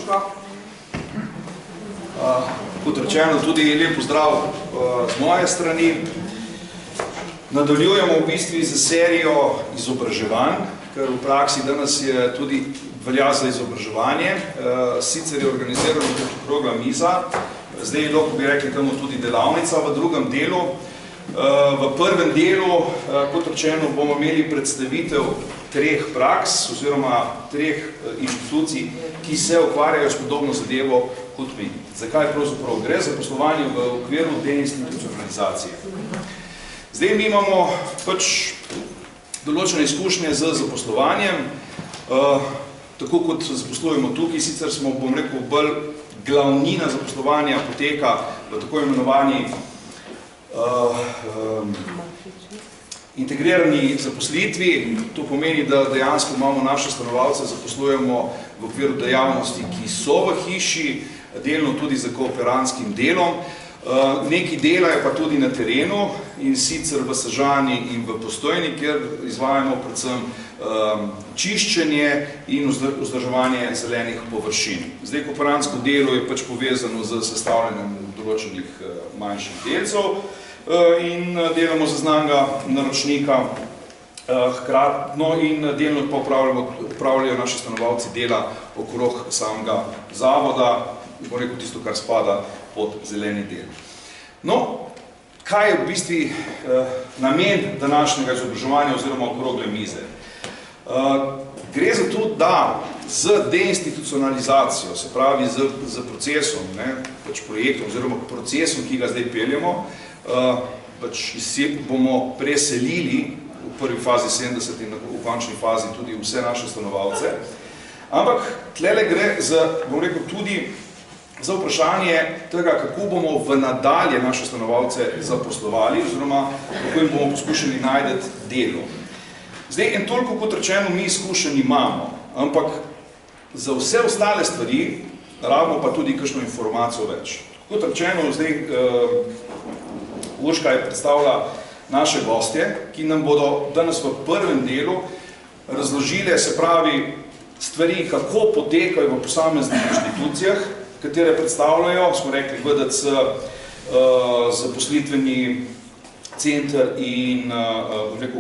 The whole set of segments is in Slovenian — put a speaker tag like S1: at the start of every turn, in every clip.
S1: Urška. Kot rečeno, tudi lep pozdrav z moje strani. Nadaljujemo v bistvu z serijo izobraževanj, ker v praksi danes je tudi velja za izobraževanje. Sicer je organizirano kot okrogla miza, zdaj lahko bi rekli temu tudi delavnica v drugem delu. V prvem delu, kot rečeno, bomo imeli predstavitev treh praks oziroma treh inštitucij, ki se ukvarjajo s podobno zadevo kot mi. Zakaj pravzaprav gre? Za poslovanje v okviru deinstitucionalizacije. Zdaj mi imamo pač določene izkušnje z zaposlovanjem, tako kot zaposlujemo tukaj, sicer smo, bom rekel, bolj glavnina zaposlovanja poteka v tako imenovani integrirani zaposlitvi. To pomeni, da dejansko imamo naše stanovalce, zaposlujemo v okviru dejavnosti, ki so v hiši, delno tudi za kooperantskim delom. Nekaj dela je pa tudi na terenu, in sicer v Sežani in v Postojni, kjer izvajamo predvsem čiščenje in vzdrževanje zelenih površin. Zdaj, kooperantsko delo je pač povezano z sestavljanjem določenih manjših delcev in delamo za znanega naročnika hkratno in delno pa upravljajo naši stanovalci dela okrog samega zavoda, bom rekel tisto, kar spada pod zeleni del. No, kaj je v bistvu namen današnjega izobraževanja oziroma okrogle mize? Gre za to, da z deinstitucionalizacijo, se pravi z procesom, pač projektom oziroma procesom, ki ga zdaj peljemo, pač bomo preselili v prvi fazi 70 in v končni fazi tudi vse naše stanovalce. Ampak tlele gre za, bom rekel, tudi za vprašanje tega, kako bomo v nadalje naše stanovalce zaposlovali oziroma kako jim bomo poskušali najti delo. Zdaj, in toliko kot rečeno, mi izkušenj imamo, ampak za vse ostale stvari rabimo pa tudi kakšno informacijo več. Kot rečeno, zdaj Urška je predstavila naše gostje, ki nam bodo danes v prvem delu razložile, se pravi, stvari, kako potekajo v posameznih inštitucijah, katere predstavljajo, smo rekli, VDC, zaposlitveni center in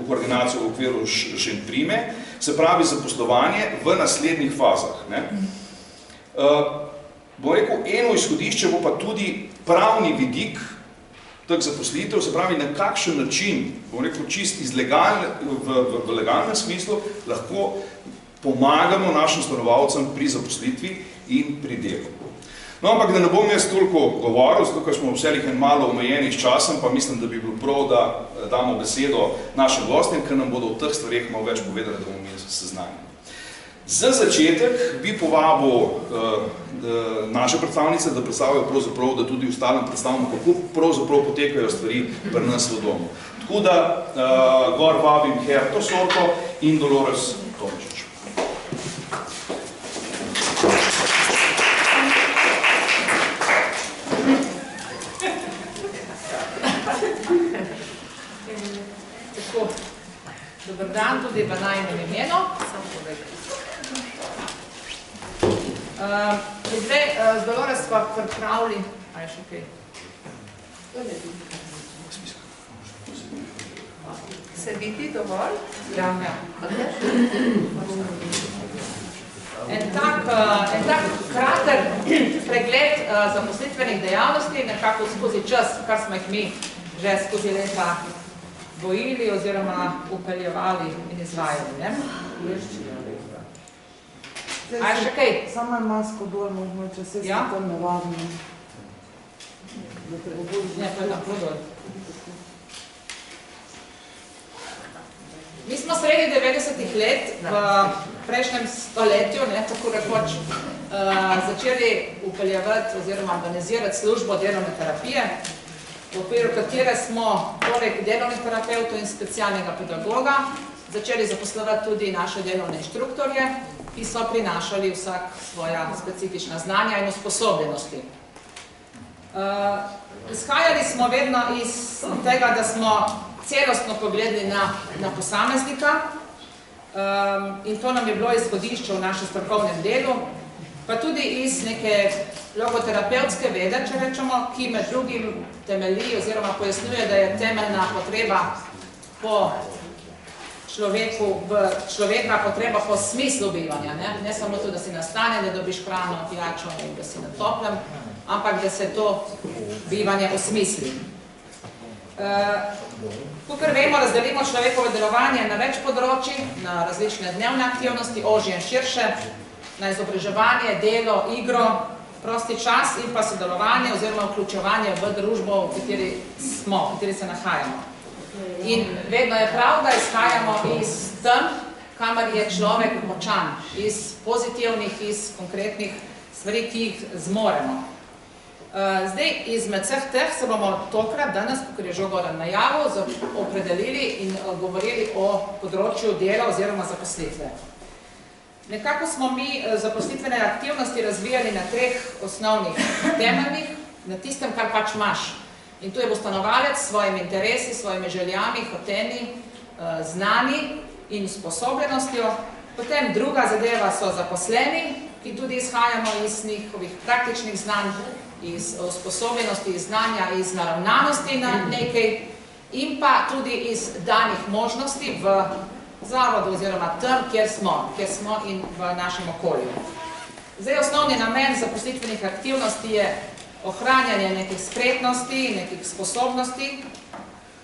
S1: koordinacijo v okviru Šentprime, se pravi zaposlovanje v naslednjih fazah. Bom rekel, eno izhodišče bo pa tudi pravni vidik teh zaposlitev, se pravi, na kakšen način, bom rekel, čist v legalnem smislu, lahko pomagamo našim stanovalcem pri zaposlitvi in pri delu. No, ampak da ne bom jaz toliko govoril, zato ker smo vselih en malo omejeni s časom, pa mislim, da bi bilo prav, da damo besedo našim gostjem, ker nam bodo v teh stvareh malo več povedali, da bomo mi seznanjeni. Za začetek bi povabil naše predstavnice, da predstavijo pravzaprav, da tudi ostalim predstavimo, kako pravzaprav potekajo stvari pri nas v domu. Tako da gor vabim Herto Sorto in Dolores Tomičič.
S2: Dobar dan tudi v najnem imenu. Zdaj, z Dolores pa pripravili... A je še kaj?
S3: Se vidi dovolj?
S2: Ja. En tak krater pregled zaposlitvenih dejavnosti, nekako skozi čas, kar smo jih mi že skozi leta gojili oziroma upeljevali in izvajali. A je še kaj?
S3: Samo je masko dol, možno, če se tam ne vadimo.
S2: Ne, pa je tam dol. Mi smo sredi 90-ih let v prejšnjem stoletju, tako rekoč, začeli upeljevati oziroma organizirati službo delovne terapije, v okviru katere smo poleg delovnih terapeutov in specialnega pedagoga začeli zaposlovati tudi naše delovne inštruktorje, ki so prinašali vsak svoja specifična znanja in usposobljenosti. Izhajali smo vedno iz tega, da smo celostno pogledali na posameznika in to nam je bilo izhodišče v našem strokovnem delu. pa tudi iz neke logoterapevtske vede, če rečemo, ki med drugim temelji oziroma pojasnjuje, da je temeljna potreba po človeka potreba po smislu bivanja. Ne samo to, da si nastane, da dobiš hrano, pijačo in da si na toplem, ampak da se to bivanje osmisli. Kakor vemo, razdelimo človekovo delovanje na več področij, na različne dnevne aktivnosti, ožje in širše, na izobraževanje, delo, igro, prosti čas in pa sodelovanje oziroma vključevanje v družbo, v kateri smo, v kateri se nahajamo. In vedno je prav, da izhajamo iz tem, kamor je človek močan, iz pozitivnih, iz konkretnih stvari, ki jih zmoremo. Zdaj, izmed vseh teh se bomo tokrat danes, kakor je že Goran najavil, opredelili in govorili o področju dela oziroma zaposlitve. Nekako smo mi zaposlitvene aktivnosti razvijali na 3 osnovnih temeljnih, na tistem, kar pač imaš. In tu je bo stanovalec s svojimi interesi, s svojimi željami, hoteni, znani in sposobljenostjo. Potem druga zadeva so zaposleni, ki tudi izhajamo iz njihovih praktičnih znanj, iz usposobljenosti, iz znanja, iz naravnanosti na nekaj in pa tudi iz danih možnosti v zavodu oziroma tam, kjer smo in v našem okolju. Zdaj, osnovni namen zaposlitvenih aktivnosti je ohranjanje nekih spretnosti, nekih sposobnosti,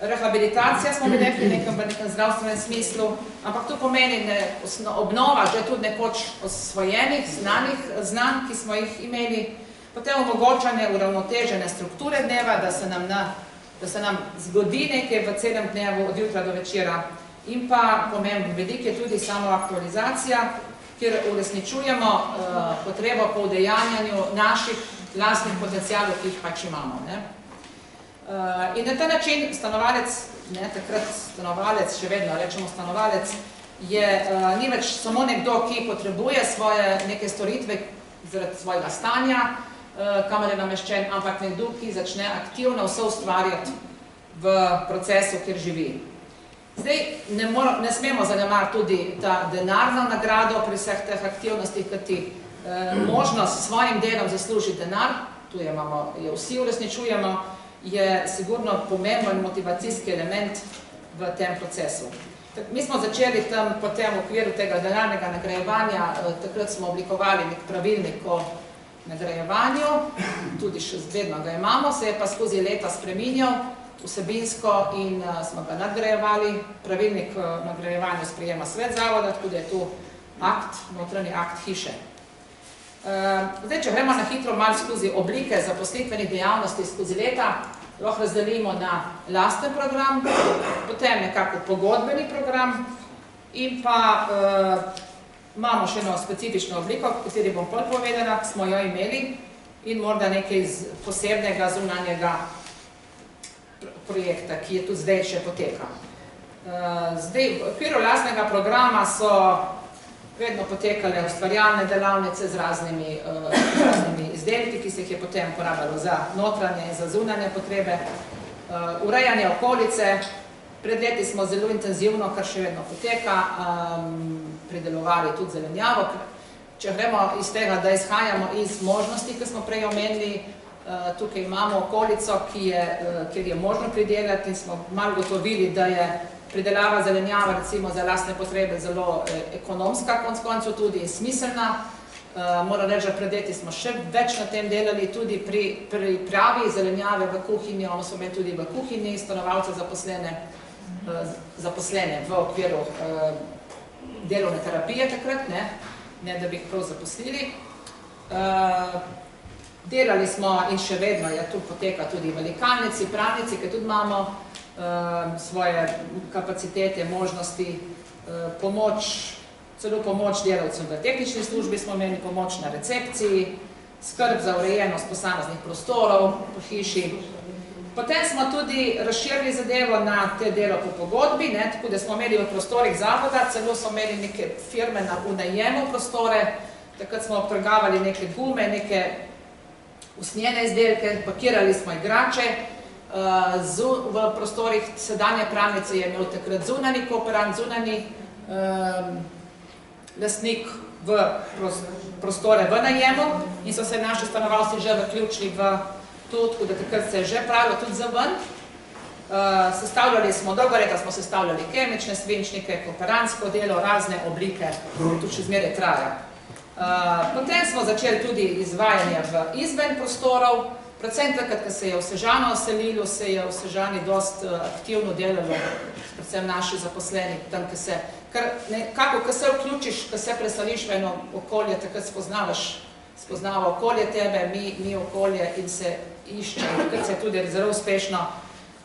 S2: rehabilitacija smo bili v nekem zdravstvenem smislu, ampak to pomeni obnova že tudi nekoč osvojenih, znanih znanj, ki smo jih imeli, potem omogočanje uravnotežene strukture dneva, da se nam zgodi nekaj v celem dnevu od jutra do večera in pa pomemben velik je tudi samoaktualizacija, kjer uresničujemo potrebo po udejanjanju naših lastnih potencialov, ki jih pač imamo. In na ta način stanovalec, takrat stanovalec, še vedno rečemo stanovalec, ni več samo nekdo, ki potrebuje svoje neke storitve zaradi svojega stanja, kamor je nameščen, ampak nekdo, ki začne aktivno vse ustvarjati v procesu, kjer živi. Zdaj, ne smemo zanemariti tudi ta denarno nagrado pri vseh teh aktivnostih, kajti možnost s svojim delom zaslužiti denar, tu jo vsi uresničujemo, je sigurno pomemben motivacijski element v tem procesu. Mi smo začeli po tem okviru tega denarnega nagrajevanja, takrat smo oblikovali nek pravilnik o nagrajevanju, tudi še vedno ga imamo, se je pa skozi leta spreminjal vsebinsko in smo ga nadgrajevali. Pravilnik o nagrajevanju sprejema svet zavoda, tako da je tu notranji akt hiše. Zdaj, če gremo na hitro malo skozi oblike zaposlitvenih dejavnosti skozi leta, lahko razdelimo na lasten program, potem nekako pogodbeni program in pa imamo še eno specifično obliko, o kateri bom bolj povedala, smo jo imeli in morda nekaj posebnega zunanjega projekta, ki je tudi zdaj še poteka. Zdaj, v okviru lastnega programa so vedno potekale ustvarjalne delavnice z raznimi izdelki, ki se jih je potem uporabljalo za notranje in za zunanje potrebe, urejanje okolice. Pred leti smo zelo intenzivno, kar še vedno poteka, pridelovali tudi zelenjavo. Če gremo iz tega, da izhajamo iz možnosti, ki smo prej omenili, tukaj imamo okolico, kjer je možno pridelati in smo malo gotovili, da je pridelava zelenjava recimo za lastne potrebe zelo ekonomska, konec koncev tudi in smiselna. Moram reči, da pred leti smo še več na tem delali, tudi pri pripravi zelenjave v kuhinji, ono smo imeli tudi v kuhinji, stanovalce zaposlene v okviru delovne terapije takrat, ne da bi jih prav zaposlili. Delali smo in še vedno je tu poteka tudi v likalnici, pravnici, ki tudi imamo svoje kapacitete, možnosti, celo pomoč delavcem v tehnični službi smo imeli, pomoč na recepciji, skrb za urejenost posameznih prostorov po hiši. Potem smo tudi razširili zadevo na te delo po pogodbi, tako da smo imeli v prostorih zavoda, celo smo imeli neke firme v najemu prostore, takrat smo trgovali neke gume, neke usnjene izdelke, pakirali smo igrače. V prostorih sedanje pravnice je imel takrat zunani kooperant, zunani lastnik v prostore v najemu in so se naši stanovalci že vključili v to, tako da takrat se je že pravilo tudi za ven. Sestavljali smo, dolgo leta smo sestavljali kemične svinčnike, kooperantsko delo, razne oblike, tudi še zmeraj traja. Potem smo začeli tudi izvajanje v izven prostorov, predvsem takrat, ko se je v Sežano oselilo, se je v Sežani dost aktivno delalo, predvsem naši zaposleni, tam, ko se, nekako, ko se vključiš, ko se presališ v eno okolje, takrat spoznava okolje tebe, mi okolje in se išče, takrat se je tudi zelo uspešno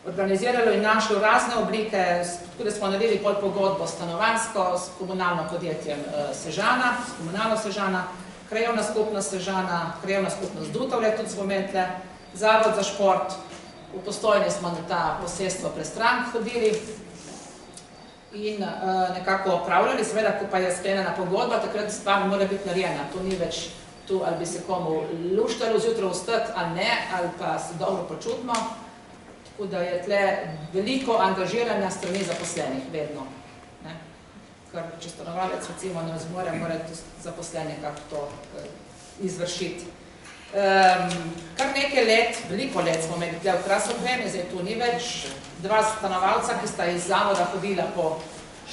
S2: organiziralo in našlo razne oblike, tako da smo naredili pol pogodbo stanovanjsko s komunalno podjetjem Sežana, s komunalno Sežana, krajevna skupnost Sežana, krajevna skupnost Dutovlje, tudi smo imeli, Zavod za šport, v Postojni smo na ta posestvo prestrank hodili in nekako opravljali, seveda, ko pa je sklenjena pogodba, takrat stvar mora biti narejena, to ni več tu, ali bi se komu luštalo zjutraj vstati, ali ne, ali pa se dobro počutimo. Tako da je tle veliko angažiranja strani zaposlenih, vedno. Ker če stanovalec recimo ne zmore, mora zaposleni kako to izvršiti. Kar nekaj let, veliko let smo imeli tle v Krasopremi, zdaj tu ni več, dva stanovalca, ki sta iz zavoda hodila po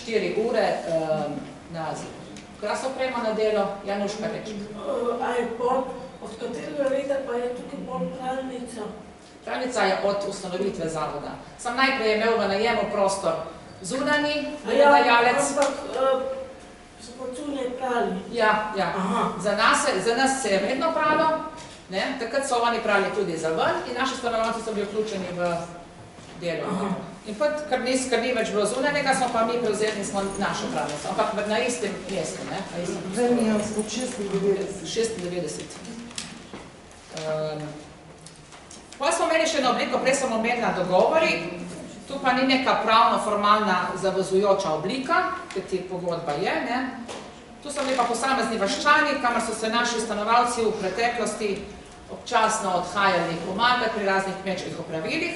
S2: 4 ure na Krasopremo na delo, Januš Pereč.
S4: Od katerega leta pa je tukaj bolj pralnica?
S2: Pralnica je od ustanovitve zavoda. Sam najprej je imel v najemu prostor zunanji, najalec.
S4: Ampak so pa cunje prali?
S2: Ja. Za nas se je vedno pralo, takrat so oni prali tudi za ven in naši stanovalci so bili vključeni v delo. In pa, ker ni več bilo zunanjega, smo pa mi prevzeli in smo našo pralnico, ampak na istem mestu.
S3: Vrni je od 96.
S2: 96. Pa smo imeli še eno obliko, prej sem omenila dogovori, tu pa ni neka pravno formalna zavezujoča oblika, ker ti pogodba je. Tu so bili pa posamezni vaščani, kamor so se naši stanovalci v preteklosti občasno odhajali pomagati pri raznih kmečkih opravilih.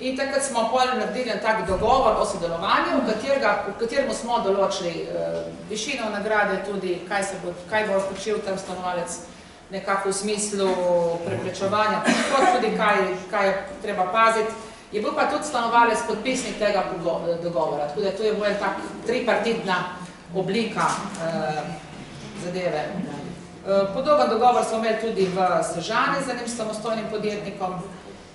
S2: In takrat smo naredili tak dogovor o sodelovanju, v katerem smo določili višino nagrade, tudi kaj bo vključil tam stanovalec, nekako v smislu preprečevanja, kot tudi kaj je treba paziti. Je bil pa tudi stanovalec podpisnik tega dogovora, tako da to je bolj tak tripartitna oblika zadeve. Podoben dogovor smo imeli tudi v Sežani z enim samostojnim podjetnikom.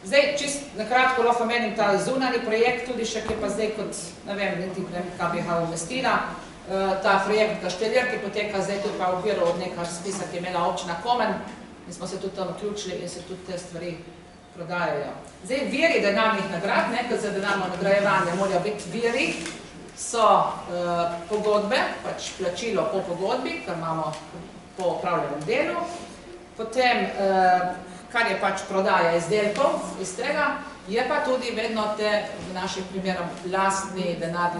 S2: Zdaj, čist nakratko lahko omenim ta zunanji projekt, tudi še, ki pa zdaj kot, ne vem, kaj bi ga umestila, ta projekt Kašteljer, ki poteka zdaj tudi pa v okviru od nekaj spisa, ki je imela občina Komen in smo se tudi tam vključili in se tudi te stvari prodajajo. Zdaj, viri denarnih nagrad, kot za denarno nagrajevanje morajo biti viri, so pogodbe, pač plačilo po pogodbi, kar imamo po opravljenem delu, potem, kar je pač prodaja izdelkov iz tega, je pa tudi vedno te, v naših primerom, lastni denar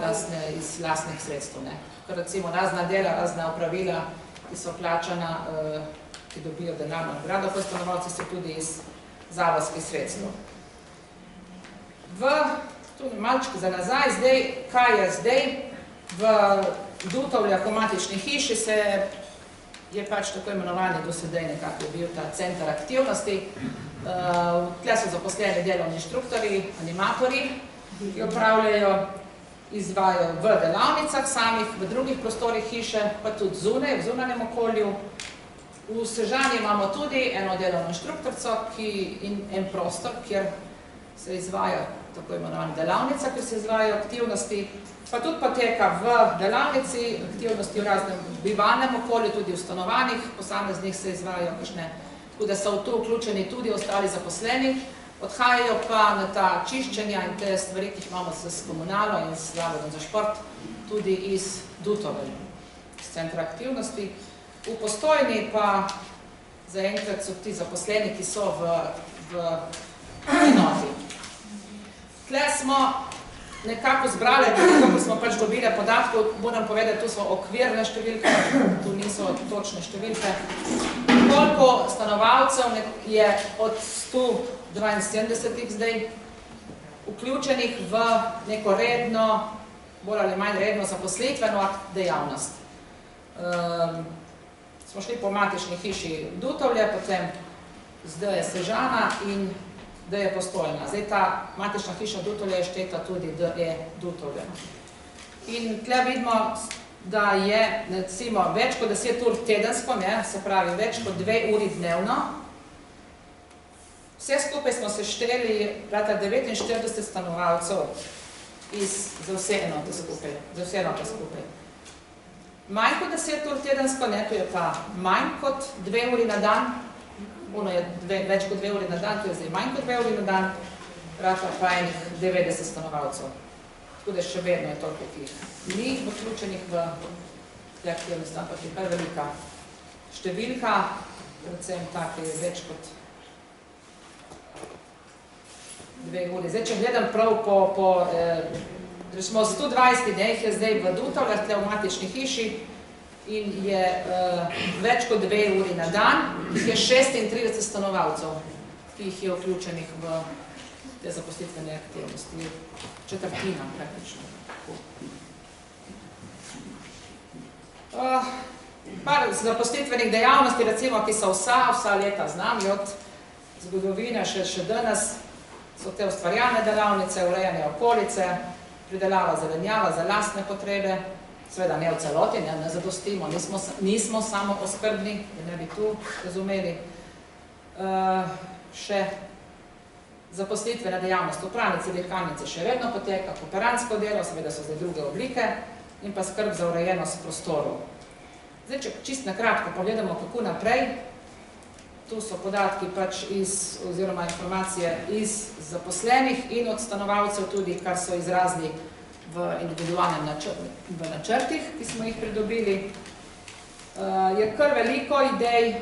S2: iz lastnih sredstev. Ker recimo razna dela, razna opravila, ki so plačana, ki dobijo denarno nagrado, pa stanovalci so tudi iz zavodskih sredstev. Tu malček za nazaj, zdaj, kaj je zdaj, v Dutovljah v matični hiši je pač tako imenovani do sedaj nekako je bil ta center aktivnosti. Tle so zaposleni delovni inštruktorji, animatorji, ki opravljajo, izvajajo v delavnicah samih, v drugih prostorih hiše, pa tudi zunaj, v zunanjem okolju. V Sežani imamo tudi eno delovno inštruktorco in en prostor, kjer se izvaja tako imenovana delavnica, kjer se izvajajo aktivnosti, pa tudi poteka v delavnici, aktivnosti v raznem bivalnem okolju, tudi v stanovanjih, posameznih se izvajajo kakšne, tako da so v to vključeni tudi ostali zaposleni, odhajajo pa na ta čiščenja in te stvari, ki jih imamo s komunalo in s Zavodom za šport, tudi iz Dutovelj, iz centra aktivnosti. V Postojni pa zaenkrat so ti zaposleni, ki so v enoti. Tle smo nekako zbrali, kako smo pač dobili podatkov, moram povedati, tu so okvirne številke, tu niso točne številke. Koliko stanovalcev je od 172 zdaj vključenih v neko redno, bolj ali manj redno zaposlitveno dejavnost. smo šli po matični hiši Dutovlje, potem zdaj je Sežana in zdaj je Postojna. Zdaj ta matična hiša Dutovlje je šteta tudi DE Dutovlje. In tle vidimo, da je recimo več kot 10 ur tedensko, se pravi več kot 2 uri dnevno. Vse skupaj smo se šteli 49 stanovalcev za vse enote skupaj. Manj kot 10 ur tedensko, to je pa manj kot 2 uri na dan, ono je več kot 2 uri na dan, to je zdaj manj kot 2 uri na dan, rata pa enih 90 stanovalcev. Tako da še vedno je toliko, ki ni vključenih v te aktivnosti, ampak je kar velika številka, predvsem tako je več kot 2 uri. Zdaj, če gledam prav smo 120 dneh je zdaj v Dutovljah, tle v matični hiši in je več kot 2 uri na dan, jih je 36 stanovalcev, ki jih je vključenih v te zaposlitvene aktivnosti, četrtina praktično. Par zaposlitvenih dejavnosti, recimo, ki so vsa leta z nami, od zgodovine še danes, so te ustvarjalne delavnice, urejanje okolice, pridelava zelenjava za lastne potrebe, seveda ne v celoti, ne zadostimo, nismo samo oskrbni, da ne bi tu razumeli. Še zaposlitvene dejavnosti, upravnice, dirkalnice še vedno poteka, kooperantsko delo, seveda so zdaj druge oblike, in pa skrb za urejenost prostorov. Zdaj, če čist na kratko pogledamo, kako naprej, tu so podatki pač oziroma informacije iz zaposlenih in od stanovalcev tudi, kar so izrazili v individualnem načrtih, ki smo jih pridobili. Je kar veliko idej,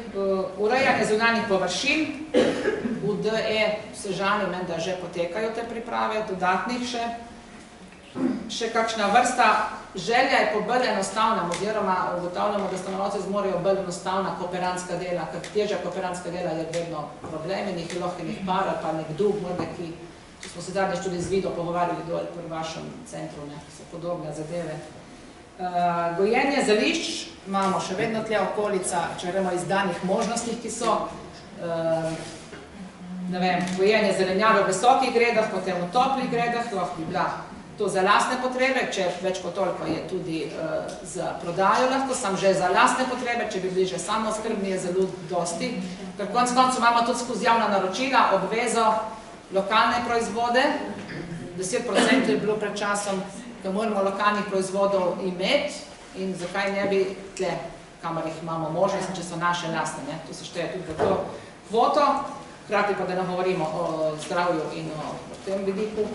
S2: urejanje zunanjih površin, v DE Sežani menda že potekajo te priprave, dodatnih še kakšna vrsta. Želja je po bolj enostavnem, oziroma ugotavljamo, da stanovalci zmorejo bolj enostavna kooperantska dela, ker težja kooperantska dela je vedno problem in jih je lahko enih par ali pa nekdo, ki, če smo se zadnjič tudi z Vido pogovarjali dol pri vašem centru, so podobne zadeve. Gojenje zelišč, imamo še vedno tle okolica, če gremo iz danih možnostih, ki so, ne vem, gojenje zelenjave v visokih gredah, potem v toplih gredah, lahko bi bila to za lastne potrebe, če več kot toliko je tudi za prodajo lahko, sam že za lastne potrebe, če bi bili že samooskrbni, je zelo dosti, ker konec koncev imamo tudi skozi javna naročila, obvezo lokalne proizvode, 10% je bilo pred časom, da moramo lokalnih proizvodov imeti in zakaj ne bi tle, kamor jih imamo možnost, če so naše lastne, tu se šteje tudi v to kvoto, hkrati pa da ne govorimo o zdravju in o tem vidiku.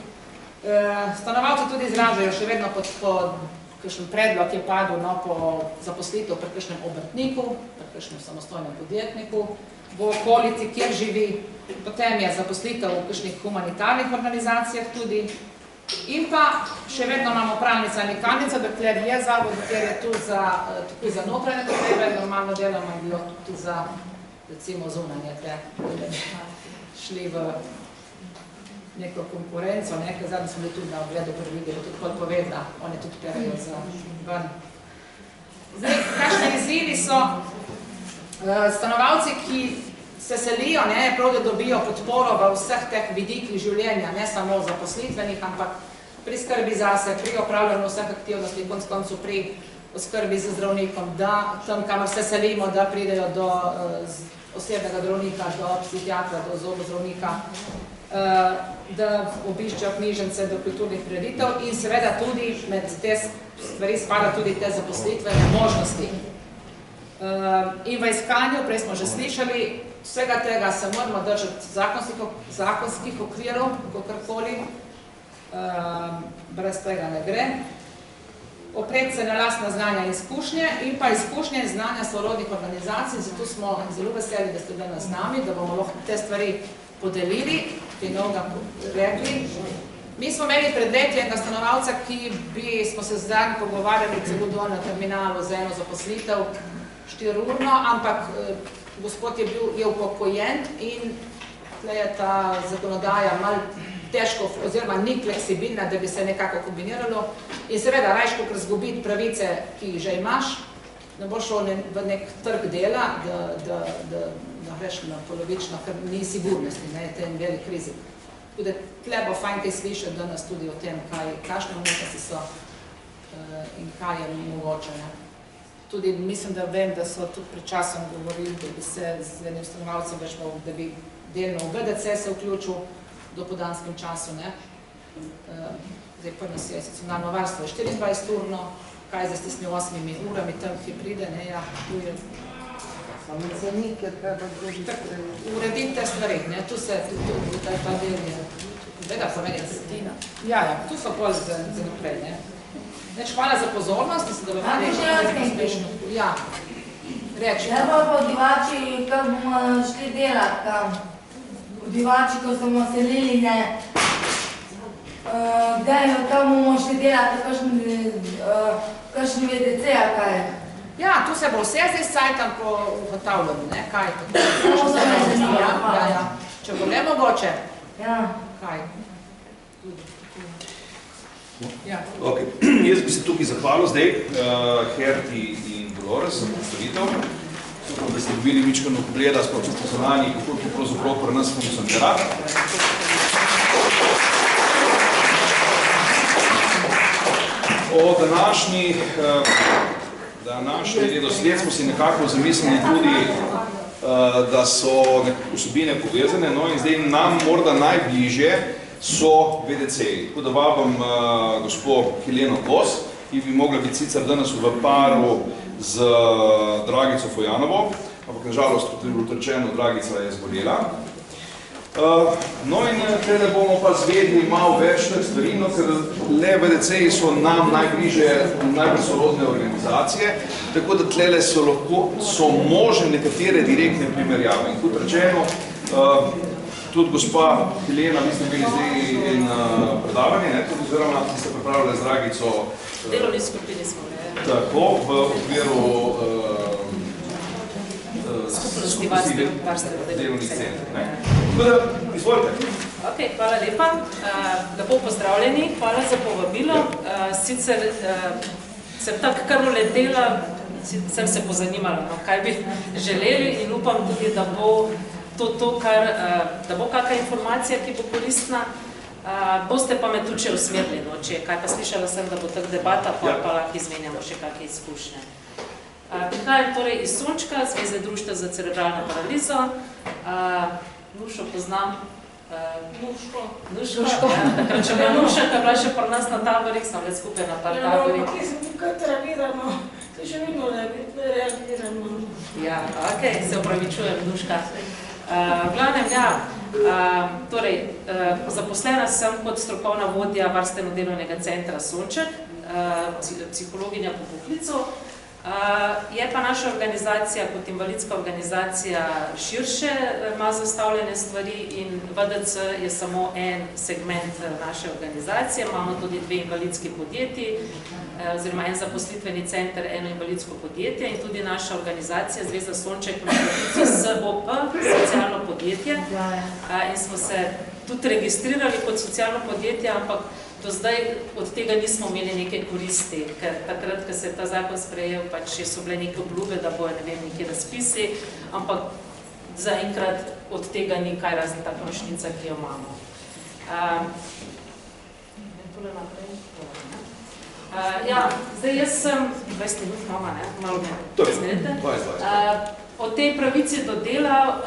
S2: Stanovalci tudi izražajo še vedno pod kakšen predlog je padel po zaposlitev pri kakšnem obrtniku, pri kakšnem samostojnem podjetniku, v okolici, kjer živi, potem je zaposlitev v kakšnih humanitarnih organizacijah tudi. In pa še vedno imamo pravnica in likarnica, dokler je zavod, dokler je tu za notranje potrebe, normalno delamo in bilo tudi za, recimo, zunanje, šli v neko konkurenco, ker zadnji smo bili tudi na ogledu prvi video, tudi pol povedala, oni tudi perajo za ven. Zdaj, kakšni izzivi so stanovalci, ki se selijo, prav da dobijo podporo v vseh teh vidikih življenja, ne samo zaposlitvenih, ampak pri skrbi zase, pri opravljanju vseh aktivnosti, konec koncu pri oskrbi z zdravnikom, da tam, kamor se selimo, da pridejo do osebnega zdravnika, do psihiatra, do zobozdravnika, da obiščejo knjižnice, do kulturnih prireditev in seveda tudi med te stvari spada tudi te zaposlitvene možnosti. In v iskanju, prej smo že slišali, vsega tega se moramo držati zakonskih okvirov, kakorkoli, brez tega ne gre. Opreti se na lastna znanja in izkušnje in pa izkušnje in znanja sorodnih organizacij, zato smo zelo veseli, da ste danes z nami, da bomo lahko te stvari podelili, ki novega rekli. Mi smo imeli pred leti enega stanovalca, ki smo se zdaj pogovarjali celo dol na terminalu za eno zaposlitev, 4-urno, ampak gospod je upokojen in tle je ta zakonodaja malo težko, oziroma ni fleksibilna, da bi se nekako kombiniralo. In seveda, rajš, kot razgubiti pravice, ki jih že imaš, ne bo šlo v nek trg dela, da greš na polovično, ker ni sigurnosti, ne, je ten velik rizik. Tako da tle bo fajn kaj slišati danes tudi o tem, kakšne možnosti so in kaj je mogoče. Ne. Tudi mislim, da vem, da so tudi pred časom govorili, da bi se z enim stanovalcem več, da bi delno v GDC se vključil do podanskem času. Ne. Zdaj pa nas je institucionalno varstvo 24-urno, kaj zdaj s temi 8 urami tam, ki pride, ne, ja, tu je.
S3: Samo cenike treba
S2: urediti te stvari, ne, tu se, ta del je, veda pa meni desetina. Ja, tu so pol za naprej, ne. Neč, hvala za pozornost, mislim, da bomo reči uspešno. Ja, reči.
S5: Ja, pa v Divači, kak bomo šli delati tam. V Divači, ko smo selili, ne, kdaj tam bomo šli delati, kakšni VDC, a kaj?
S2: Ja, tu se bo vse zdaj sajtam po ugotavljanju, ne, kaj je to? Ja, če bo le mogoče.
S5: Ja.
S2: Kaj? Ja.
S1: Okay. Jaz bi se tukaj zahvalil zdaj Herti in Dolores za predstavitev. Da ste dobili mičkano pogleda, sploh v poznanji, kako to pravzaprav pri nas funkcionira. O današnji redosled smo si nekako zamislili tudi, da so vsebine povezane, no in zdaj nam morda najbližje so VDC-ji. Tako da vabim gospod Heleno Kos, ki bi mogla biti sicer danes v paru z Dragico Fojanovo, ampak nažalost, kot je bilo rečeno, Dragica je zbolela. No in tle bomo pa zvedli malo več teh stvari, no, ker le VDC-ji so nam najbližje, najbolj sorodne organizacije, tako da tle so možne nekatere direktne primerjave. In kot rečeno, tudi gospa Helena, vi ste imeli zdaj en predavanje, tudi oziroma ste pripravili z Dragico
S2: delovni skupini smo, ne?
S1: Tako, v okviru
S2: skupnosti
S1: delovnih centrov. Tako da, izvolite.
S6: Ok, hvala lepa. Lepo pozdravljeni, hvala za povabilo. Sicer sem tako kar uletela, sem se pozanimala, kaj bi želeli in upam tudi, da bo da bo kakšna informacija, ki bo koristna. Boste pa me tudi še usmerili, kaj pa slišala sem, da bo tak debata, pa lahko izmenjamo še kakšne izkušnje. Prihajam torej iz Sončka, Zveze društva za cerebralno paralizo. Nušo poznam. Nuško. Takrat, če bila Nuša, ta bila še pri nas na taborih, sem le skupaj na par taborih.
S4: Ja, sem tukaj travirano, to še vidno ne reagiramo.
S6: Ja, ok, se opravičujem, Nuška. V glavnem, ja, torej, zaposlena sem kot strokovna vodja varstveno-delovnega centra Sonček, psihologinja po poklicu. Je pa naša organizacija kot invalidska organizacija širše, ima zastavljene stvari in VDC je samo en segment naše organizacije. Imamo tudi 2 invalidski podjetji, oziroma en zaposlitveni center, eno invalidsko podjetje in tudi naša organizacija Zveza Sonček ima SOP, socialno podjetje. In smo se tudi registrirali kot socialno podjetje, ampak do zdaj od tega nismo imeli neke koristi, ker takrat, ko se je ta zakon sprejel, pač so bile neke obljube, da bojo, ne vem, neki razpisi, ampak zaenkrat od tega ni kaj razen ta končnica, ki jo imamo. Ja, zdaj jaz sem, 20 minut mama, ne, malo me smerite. O tej pravici do dela,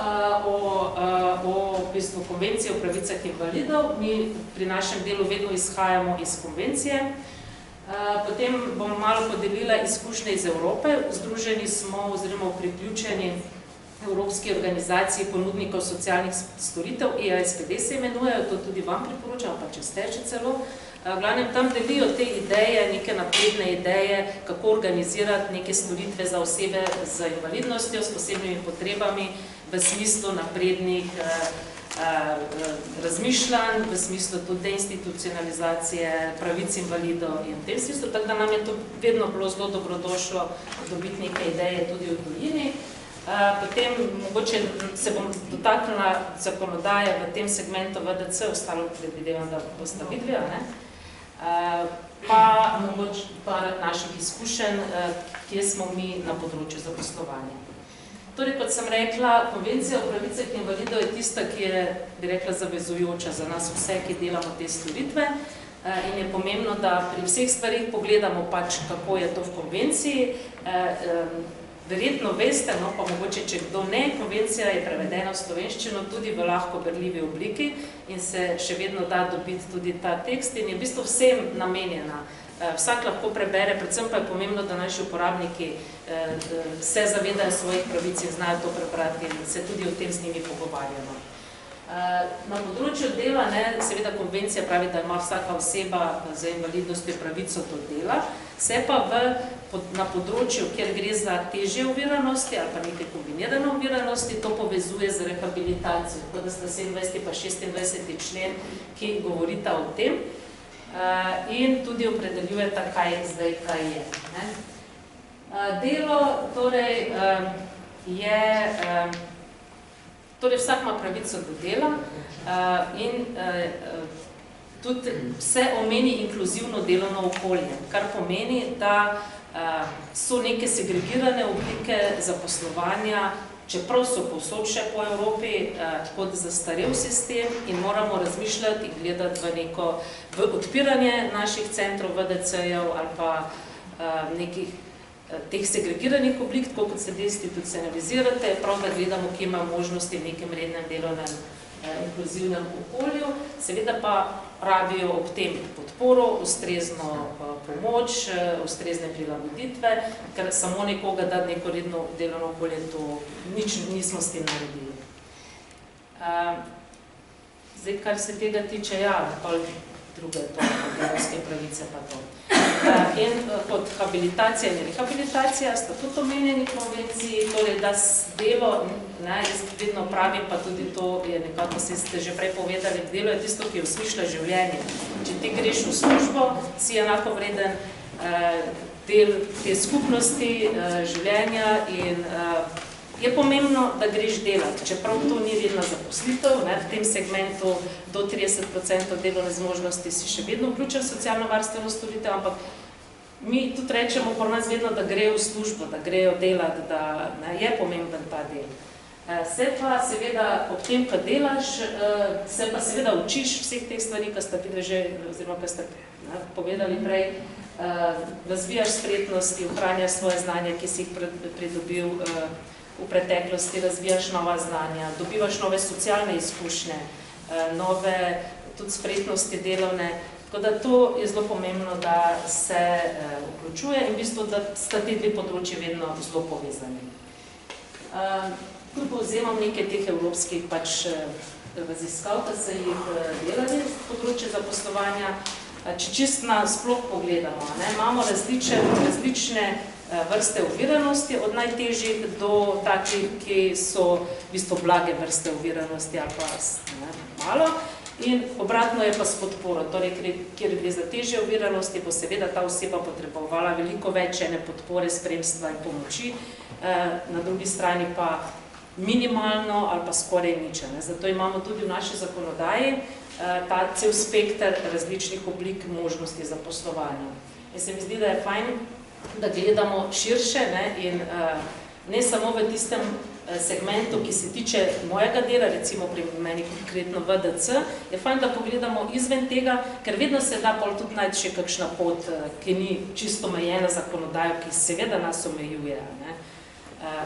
S6: o konvenciji o pravicah invalidov. Mi pri našem delu vedno izhajamo iz konvencije. Potem bom malo podelila izkušnje iz Evrope. Združeni smo oziroma priključeni Evropski organizaciji ponudnikov socialnih storitev, EASPD se imenujejo, to tudi vam priporočam, pa če ste še celo. V glavnem tam delijo te ideje, neke napredne ideje, kako organizirati neke storitve za osebe z invalidnostjo, s posebnimi potrebami, v smislu naprednih razmišljanj, v smislu tudi deinstitucionalizacije pravic invalidov in v tem smislu, tako da nam je to vedno bilo zelo dobrodošlo dobiti neke ideje tudi v tujini. Potem mogoče se bom dotaknila zakonodaje v tem segmentu VDC, ostalo predvidevam, da boste videli, ne? pa mogoče par naših izkušenj, kje smo mi na področju zaposlovanja. Torej, kot sem rekla, Konvencija o pravicah invalidov je tista, ki je, bi rekla, zavezujoča za nas vse, ki delamo te storitve. In je pomembno, da pri vseh stvarih pogledamo pač, kako je to v konvenciji. Verjetno veste, no, pa mogoče, če kdo ne, konvencija je prevedena v slovenščino tudi v lahko berljivi obliki in se še vedno da dobiti tudi ta tekst in je v bistvu vsem namenjena. Vsak lahko prebere, predvsem pa je pomembno, da naši uporabniki se zavedajo svojih pravic in znajo to prebrati in se tudi o tem z njimi pogovarjamo. Na področju dela, seveda konvencija pravi, da ima vsaka oseba z invalidnostjo pravico do dela, se pa na področju, kjer gre za težje oviranosti ali pa neke kombinirane oviranosti, to povezuje z rehabilitacijo. Tako da sta 27. pa 26. člen, ki govorita o tem in tudi opredeljujeta, kaj zdaj, kaj je. Delo torej je... Torej, vsak ima pravico do dela in tudi se omeni inkluzivno delovno okolje, kar pomeni, da so neke segregirane oblike zaposlovanja, čeprav so povsod še po Evropi kot zastarel sistem in moramo razmišljati in gledati v odpiranje naših centrov VDC-jev ali pa nekih teh segregiranih oblik, tako kot se deinstitucionalizirate, prav da gledamo, kje ima možnosti v nekem rednem delovnem inkluzivnem okolju, seveda pa rabijo ob tem podporo, ustrezno pomoč, ustrezne prilagoditve, ker samo nekoga da neko redno delovno okolje, to nič nismo s tem naredili. Zdaj, kar se tega tiče, pa druge to, delovske pravice pa to. In kot habilitacija in rehabilitacija sta tudi omenjeni konvenciji, torej da delo, jaz vedno pravim, pa tudi to je nekako, ste že prej povedali, delo je tisto, ki osmišlja življenje. Če ti greš v službo, si enako vreden del te skupnosti, življenja in je pomembno, da greš delati, čeprav to ni redna zaposlitev, v tem segmentu do 30% delovne zmožnosti si še vedno vključen v socialno-varstveno storitev, ampak mi tudi rečemo pri nas vedno, da grejo v službo, da grejo delati, da je pomemben ta del. Se pa seveda ob tem, ko delaš, se pa seveda učiš vseh teh stvari, ki ste videli že, oziroma ki ste povedali prej, razvijaš spretnosti, ohranjaš svoje znanja, ki si jih pridobil v preteklosti, razvijaš nova znanja, dobivaš nove socialne izkušnje, nove tudi spretnosti delovne, tako da to je zelo pomembno, da se vključuje in v bistvu, da sta te dve področji vedno zelo povezani. Tu povzemam nekaj teh evropskih raziskav, ki se jih delali z področja zaposlovanja. Če čist sploh pogledamo, imamo različne vrste oviranosti, od najtežjih do takih, ki so v bistvu blage vrste oviranosti ali pa malo. In obratno je pa s podporo, torej, kjer gre za težje oviranosti, bo seveda ta oseba potrebovala veliko več ene podpore, spremstva in pomoči, na drugi strani pa minimalno ali pa skoraj nič. Zato imamo tudi v naši zakonodaji ta cel spekter različnih oblik možnosti zaposlovanja. In se mi zdi, da je fajn, da gledamo širše in ne samo v tistem segmentu, ki se tiče mojega dela, recimo pri meni konkretno VDC, je fajn, da pogledamo izven tega, ker vedno se da pol tudi najti še kakšna pot, ki ni čisto omejena zakonodajo, ki seveda nas omejuje,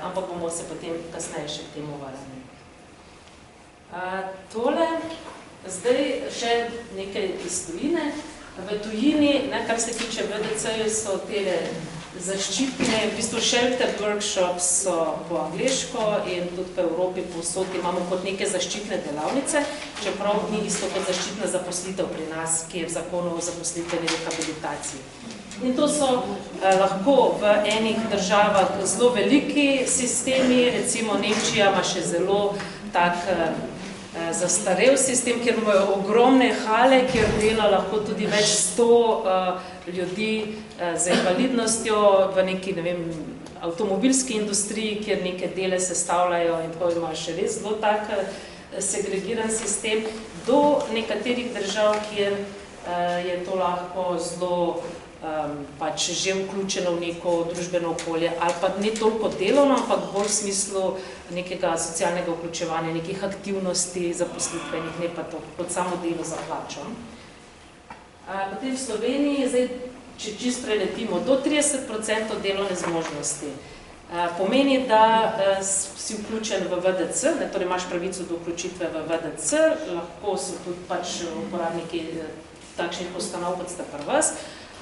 S6: ampak bomo se potem kasneje še k temu vrnili. Tole, zdaj še nekaj iz tujine. V tujini, kar se tiče VDC-jev, so tele zaščitne, v bistvu shelter workshops so po angleško in tudi po Evropi povsod imamo kot neke zaščitne delavnice, čeprav ni isto kot zaščitna zaposlitev pri nas, ki je v zakonu o zaposlitveni rehabilitaciji. In to so lahko v enih državah zelo veliki sistemi, recimo Nemčija ima še zelo tak zastarel sistem, kjer imajo ogromne hale, kjer dela lahko tudi več 100 ljudi z invalidnostjo v neki, avtomobilski industriji, kjer neke dele sestavljajo in tako imajo še res zelo tak segregiran sistem, do nekaterih držav, kjer je to lahko zelo pač že vključeno v neko družbeno okolje, ali pa ne toliko delovno, ampak bolj v smislu nekega socialnega vključevanja, nekih aktivnosti zaposlitvenih, ne pa to kot samo delo za plačo. Potem v Sloveniji, zdaj, če čisto preletimo, do 30% delovne zmožnosti. Pomeni, da si vključen v VDC, torej imaš pravico do vključitve v VDC, lahko so tudi pač uporabniki takšnih ustanov, kot sta pri vas,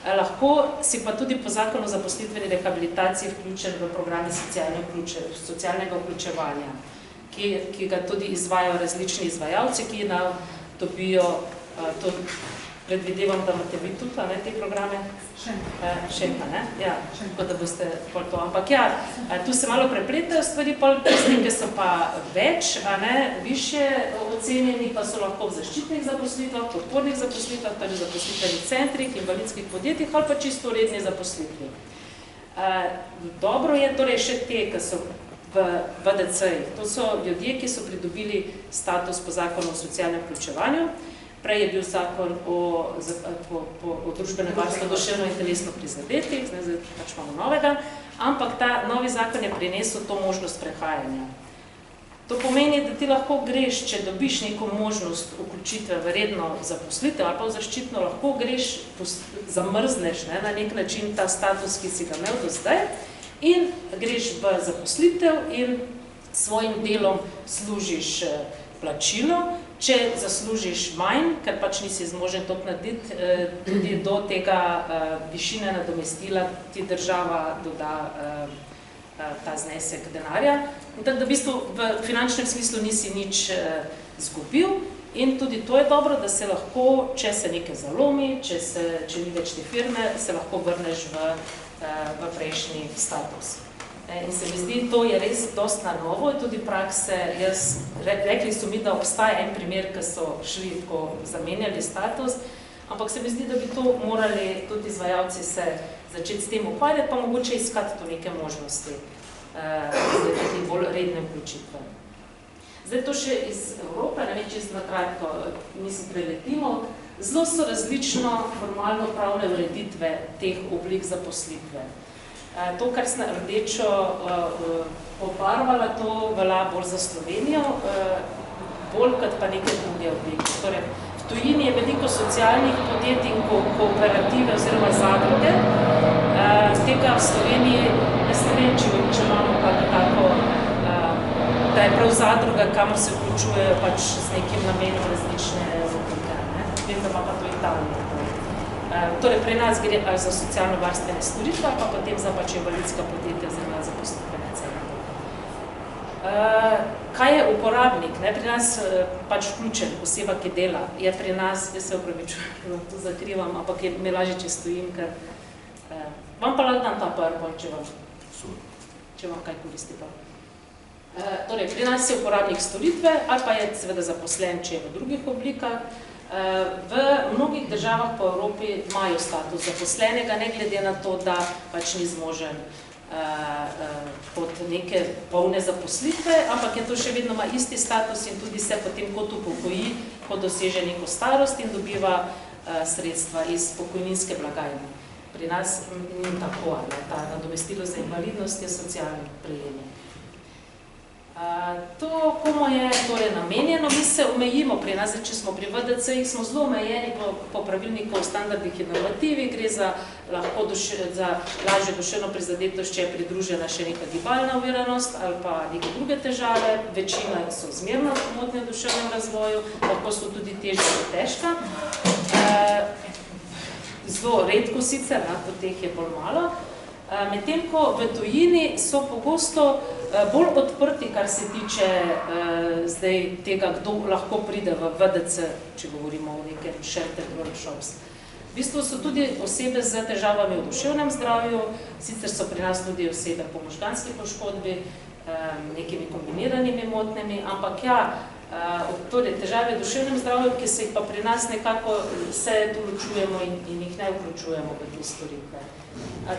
S6: lahko si pa tudi po zakonu o zaposlitveni rehabilitaciji vključen v programe socialnega vključevanja, ki ga tudi izvajajo različni izvajalci, ki nam dobijo, to predvidevam, da imate vi tudi te programe? Še pa, ne? Ja, tako da boste pol to. Ampak ja, tu se malo prepletajo stvari, pol ki so pa več, više ocenjeni, pa so lahko v zaščitnih zaposlitvah, podpornih zaposlitvah, torej zaposlitvenih centrih, invalidskih podjetjih ali pa čisto redni zaposlitvi. Dobro je torej še te, ki so v VDC-jih. To so ljudje, ki so pridobili status po zakonu o socialnem vključevanju. Prej je bil zakon o družbenem varstvu duševno in telesno prizadetih, zdaj pač imamo novega, ampak ta novi zakon je prinesel to možnost prehajanja. To pomeni, da ti lahko greš, če dobiš neko možnost vključitve v redno zaposlitev ali pa v zaščitno, lahko greš, zamrzneš na nek način ta status, ki si ga imel do zdaj, in greš v zaposlitev in svojim delom služiš plačilo. Če zaslužiš manj, ker pač nisi zmožen toliko narediti, tudi do tega višine nadomestila ti država doda ta znesek denarja. In tako da v bistvu v finančnem smislu nisi nič izgubil in tudi to je dobro, da se lahko, če se nekaj zalomi, če ni več te firme, se lahko vrneš v prejšnji status. In se mi zdi, to je res dosta novo in tudi prakse, rekli so mi, da obstaja en primer, ki so šli tako zamenjali status, ampak se mi zdi, da bi to morali tudi izvajalci se začeti s tem ukvarjati, pa mogoče iskati to neke možnosti za te bolj redne vključitve. Zdaj to še iz Evrope, ne vem, čisto na kratko, mislim, preletimo, zelo so različno formalno-pravne ureditve teh oblik zaposlitve. To, kar sem rdečo pobarvala, to velja bolj za Slovenijo, bolj kot pa neke druge oblike. Torej, v tujini je veliko socialnih podjetij in kooperative oziroma zadruge. Tega v Sloveniji, jaz ne vem, če imamo tako, da je prav zadruga, kamor se vključujejo pač z nekim namenom različne oblike. Vem, da ima pa to Italija. Torej, pri nas gre ali za socialno-varstvene storitve, pa potem za pač invalidska podjetja oziroma zaposlitvene centre. Kaj je uporabnik? Pri nas pač vključen, oseba, ki dela, je pri nas, jaz se opravičujem, to zakrivam, ampak mi lažje, če stojim, ker vam pa lahko dam ta PowerPoint, če vam kaj koristi pa. Torej, pri nas je uporabnik storitve, ali pa je seveda zaposlen, če je v drugih oblikah. V mnogih državah po Evropi imajo status zaposlenega, ne glede na to, da pač ni zmožen pod neke polne zaposlitve, ampak je to še vedno ima isti status in tudi se potem kot upokoji, ko doseže neko starost in dobiva sredstva iz pokojninske blagajne. Pri nas ni tako, ta nadomestilo za invalidnost je socialno prejemek. To, komu je torej namenjeno, mi se omejimo pri nas, če smo pri VDC-jih, smo zelo omejeni po pravilniku o standardih in normativih, gre za lažje duševno prizadetost, če je pridružena še neka gibalna oviranost ali pa neke druge težave, večina so zmerno motnje v duševnem razvoju, lahko so tudi težja in težka. Zelo redko sicer, po teh je bolj malo. Medtem ko v tujini so pogosto bolj odprti, kar se tiče zdaj tega, kdo lahko pride v VDC, če govorimo o nekem shelter workshops. V bistvu so tudi osebe z težavami v duševnem zdravju, sicer so pri nas tudi osebe po možganski poškodbi, nekimi kombiniranimi motnjami, ampak ja, torej težave v duševnem zdravju, ki se jih pa pri nas nekako se določujemo in jih ne vključujemo v te storitve.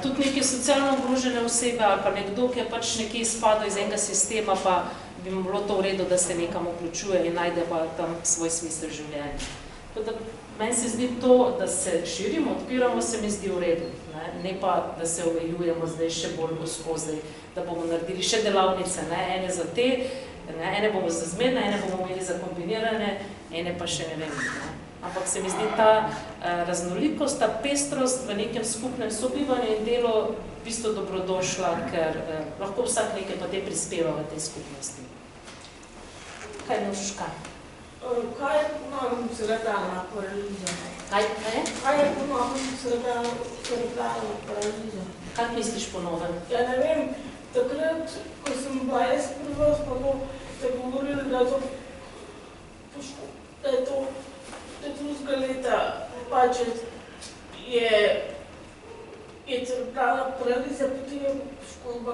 S6: Tudi neke socialno ogrožene osebe ali pa nekdo, ki je pač nekje izpadel iz enega sistema, pa bi mu bilo to v redu, da se nekam vključuje in najde pa tam svoj smisel življenja. Meni se zdi to, da se širimo, odpiramo, se mi zdi v redu. Ne pa, da se omejujemo zdaj še bolj skozi, da bomo naredili še delavnice, ene za te, ene bomo za zmerne, ene bomo imeli za kombinirane, ene pa še ne vem. Ampak se mi zdi ta raznolikost, ta pestrost v nekem skupnem sobivanju in delu v bistvu dobrodošla, ker lahko vsak nekaj potem prispeva v tej skupnosti. Kaj Nuška?
S4: Kaj je po novem cerebralna paraliza?
S6: Kaj je?
S4: Kaj je po novem cerebralna paraliza?
S6: Kaj misliš po novem?
S4: Ja ne vem, takrat, ko sem bila jaz pri vas, pa ste govorili, da je to drugega leta, pač je cerebralna paraliza, potem je poškodba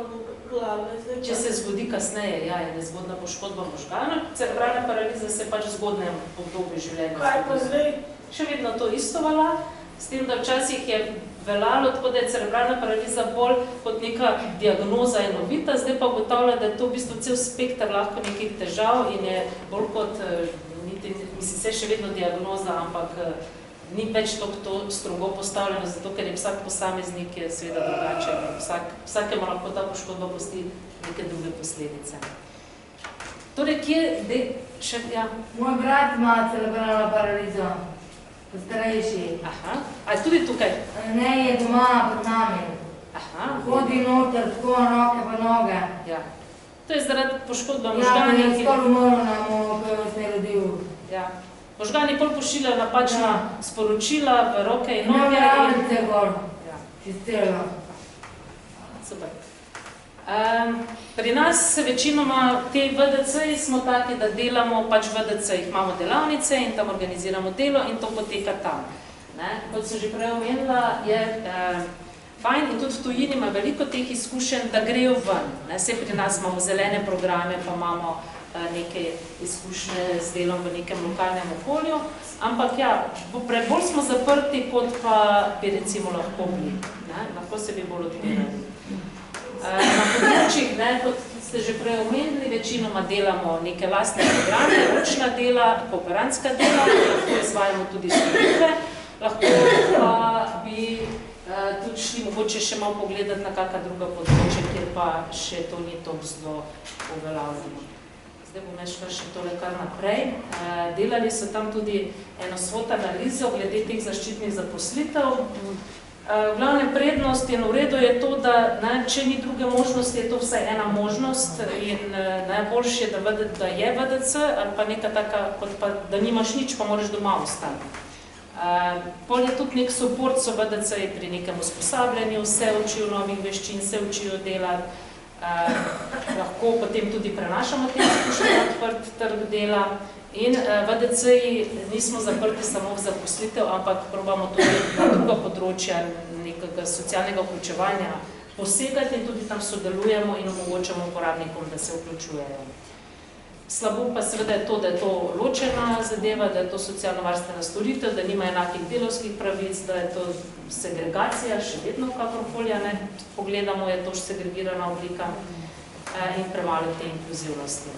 S4: glave.
S6: Če se zgodi kasneje, ja, je nezgodna poškodba možgana, cerebralna paraliza se pač v zgodnem obdobju življenja.
S4: Kaj pa zdaj?
S6: Še vedno to isto velja, s tem, da včasih je veljalo tako, da je cerebralna paraliza bolj kot neka diagnoza enovita, zdaj pa ugotavlja, da je to v bistvu cel spekter lahko nekih težav in je bolj kot, mislim, se še vedno diagnoza, ampak ni več to strogo postavljeno, zato ker je vsak posameznik je seveda drugačen. Vsakemu lahko ta poškodba pusti neke druge posledice. Torej, kje, še, ja?
S5: Moj brat ima cerebralno paralizo, starejši.
S6: Aha, a je tudi tukaj?
S5: Ne, je doma pod nami.
S6: Aha.
S5: Hodi noter, tako roke pa noge.
S6: Ja. To je zaradi poškodba možgani.
S5: Ja, je skoro umrl nam, ko je se rodil.
S6: Ja. Možgani pol pošiljajo napačna sporočila v roke in noge.
S5: Ne, ravnice gor.
S6: Ja.
S5: Čistelo.
S6: Super. Pri nas večinoma te VDC-ji smo taki, da delamo pač VDC-jih, imamo delavnice in tam organiziramo delo in to poteka tam. Kot sem že prej omenila, je fajn in tudi v tujini ima veliko teh izkušenj, da grejo ven. Vse pri nas imamo zelene programe, pa imamo neke izkušnje z delom v nekem lokalnem okolju, ampak ja, bolj smo zaprti, kot pa bi recimo lahko bili. Lahko se bi bolj odpirali. Na področjih, kot ste že prej omenili, večinoma delamo neke lastne programe, ročna dela, kooperantska dela, lahko izvajamo tudi storitve, lahko pa bi tudi šli mogoče še malo pogledati na kakšna druga področja, kjer pa še to ni tako zelo uveljavljeno. Zdaj bom šla še tole kar naprej. Delali so tam tudi eno SWOT analizo glede teh zaščitnih zaposlitev. V glavnem prednost in v redu je to, da če ni druge možnosti, je to vsaj ena možnost in najboljše je, da je VDC ali pa neka taka, kot pa, da nimaš nič, pa moraš doma ostati. Pol je tudi nek support, so VDC-ji pri nekem usposabljanju, se učijo novih veščin, se učijo delati, lahko potem tudi prenašamo te izkušnje na odprt trg dela. In VDC-ji nismo zaprti samo v zaposlitev, ampak probamo tudi na druga področja nekega socialnega vključevanja posegati in tudi tam sodelujemo in omogočamo uporabnikom, da se vključujejo. Slabo pa seveda je to, da je to ločena zadeva, da je to socialno-varstvena storitev, da nima enakih delovskih pravic, da je to segregacija, še vedno kakorkoli, pogledamo, je to segregirana oblika in premalo te inkluzivnosti.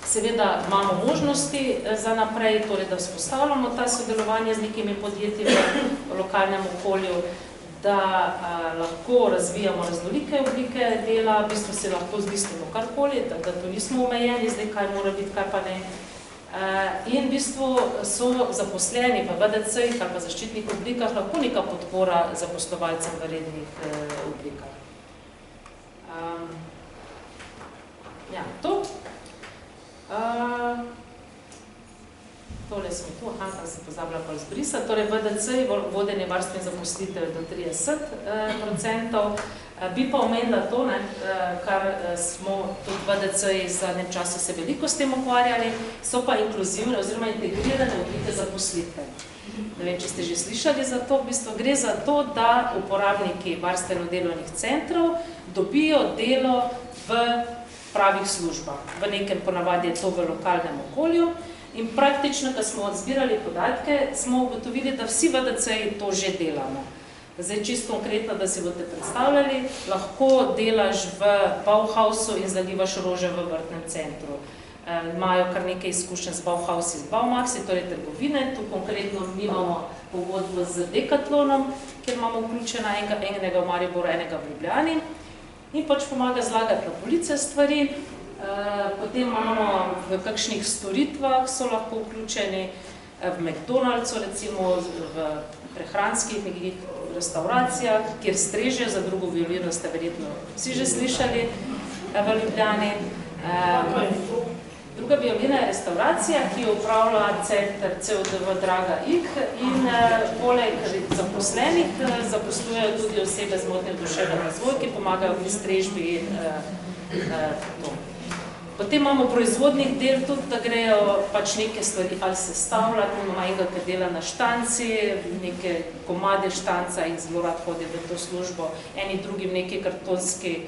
S6: Seveda imamo možnosti za naprej, torej da vzpostavljamo ta sodelovanje z nekimi podjetji v lokalnem okolju, da lahko razvijamo raznolike oblike dela, v bistvu se lahko zmislimo karkoli, da to nismo omejeni, zdaj kaj mora biti, kaj pa ne. In v bistvu so zaposleni v VDC-jih ali pa zaščitnih oblikah lahko neka podpora zaposlovalcem v rednih oblikah. Ja, to. Tole smo tu, tam se pozabila pa zbrisati. Torej, VDC, vodenje varstva in zaposlitev do 30%. Bi pa omenila to, kar smo tudi VDC-ji v zadnjem času se veliko s tem ukvarjali, so pa inkluzivne oziroma integrirane oblike zaposlitve. Ne vem, če ste že slišali za to, v bistvu gre za to, da uporabniki varstveno-delovnih centrov dobijo delo v pravih službah. V nekem ponavadi je to v lokalnem okolju in praktično, ko smo zbirali podatke, smo ugotovili, da vsi VDC-ji to že delamo. Zdaj, čisto konkretno, da si boste predstavljali, lahko delaš v Bauhausu in zalivaš rože v vrtnem centru. imajo kar nekaj izkušenj z Bauhaus iz Baumaxi, torej trgovine. Tu konkretno mi imamo pogodbo z Decathlonom, kjer imamo vključena enega v Mariboru, enega v Ljubljani in pač pomaga zlagati na police stvari. Potem imamo v kakšnih storitvah, so lahko vključeni v McDonald'su, recimo v prehranskih nekih restauracijah, kjer strežejo, za drugo violino ste verjetno vsi že slišali v Ljubljani. Druga violina je restauracija, ki jo upravlja center CODV Draga IK in poleg zaposlenih zaposlujejo tudi osebe z motnjami duševnega razvoja, ki pomagajo pri strežbi in to. Potem imamo proizvodnih del tudi, da grejo pač neke stvari ali sestavljati, imamo enega, ki dela na štanci, neke komade štanca in zelo rad hodi v to službo, eni drugim neke kartonski